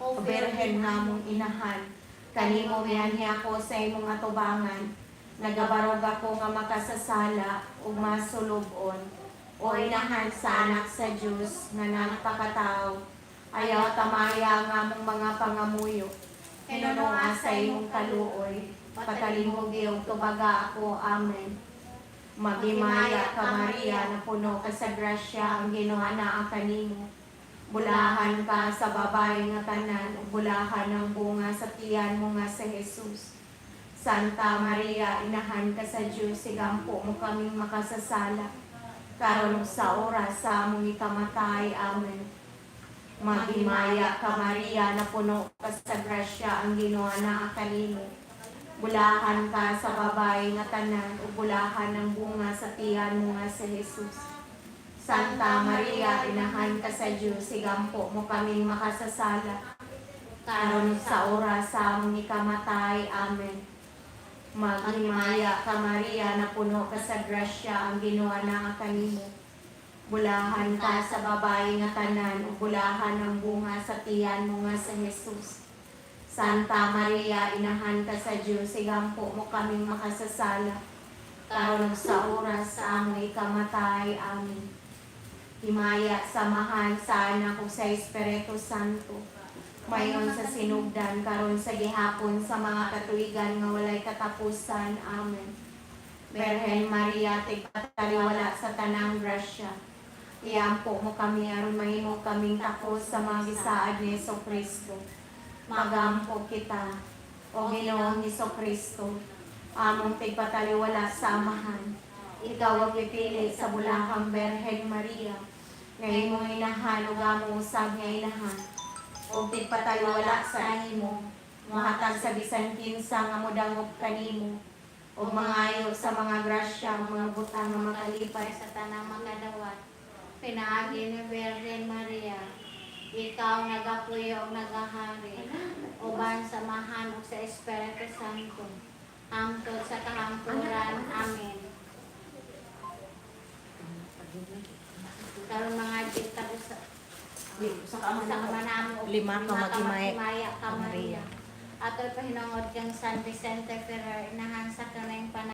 o Birhen namong inahan, kanimo mianhi ako sa imong atubangan. Nagabarog ako nga makasasala ug masulubon, o inahan sa anak sa Dios nga nagpakatao. Ayaw tamaya nga among mga pangamuyo, hinununga sa imong kaluoy, patalimog iyong tubaga ako. Amen. Magimaya ka Maria, na puno ka sa grasya, ang Ginoo naa kanimo. Bulahan ka sa babae nga tanan, ug bulahan ang bunga sa tiyan mo nga si Jesus. Santa Maria, inahan ka sa Diyos, igampo mo kaming makasasala, karon ug sa oras sa among ikamatay. Amen. Magimaya ka Maria, na puno ka sa grasya, ang Ginoo naa kanimo. Bulahan ka sa babae nga tanan, ug bulahan ang bunga sa tiyan mo nga si Jesus. Santa Maria, inahan ka sa Diyos, sigampo mo kaming makasasala. Karon sa oras sa among ikamatay. Amen. Maghimaya ka Maria, na puno ka sa grasya, ang Ginoo na kanimo. Bulahan ka sa babae nga tanan, ug bulahan ang bunga sa tiyan mo nga sa Jesus. Santa Maria, inahan ka sa Diyos, sigampo mo kaming makasasala. Karon sa oras sa among ikamatay. Amen. Himaya samahan sa anak ug sa Espiritu Santo. Mayon sa sinugdan karon sa gihapon sa mga katuigan nga walay katapusan. Amen. Birhen Maria, tigpataliwala sa tanang grasya. Iampo mo kami aron mahimo kaming takos sa mga gisaad ni Jesucristo. Magampo kita, o Ginoong Jesucristo, among tigpataliwala sa amahan. Ikaw ang ipili sa bulahang Birhen Maria, nga imong inahan ug among usab nga inahan. O tigpataliwala sa imo, mohatag sa bisan kinsa nga modangop kanimo, o mangayo sa mga grasya, mga butang nga makalipay sa tanang makadawat. Pinaagi ni Virgin Maria, ikaw nagapuyo o nagahari, uban samahan o sa Espiritu Santo, hangtod sa kahangturan. Amen. Karon mga dita sa kamanamo, Lima ka magimaya ka Maria. Ato pahinungod kang San Vicente Ferrer, inahan sa kanang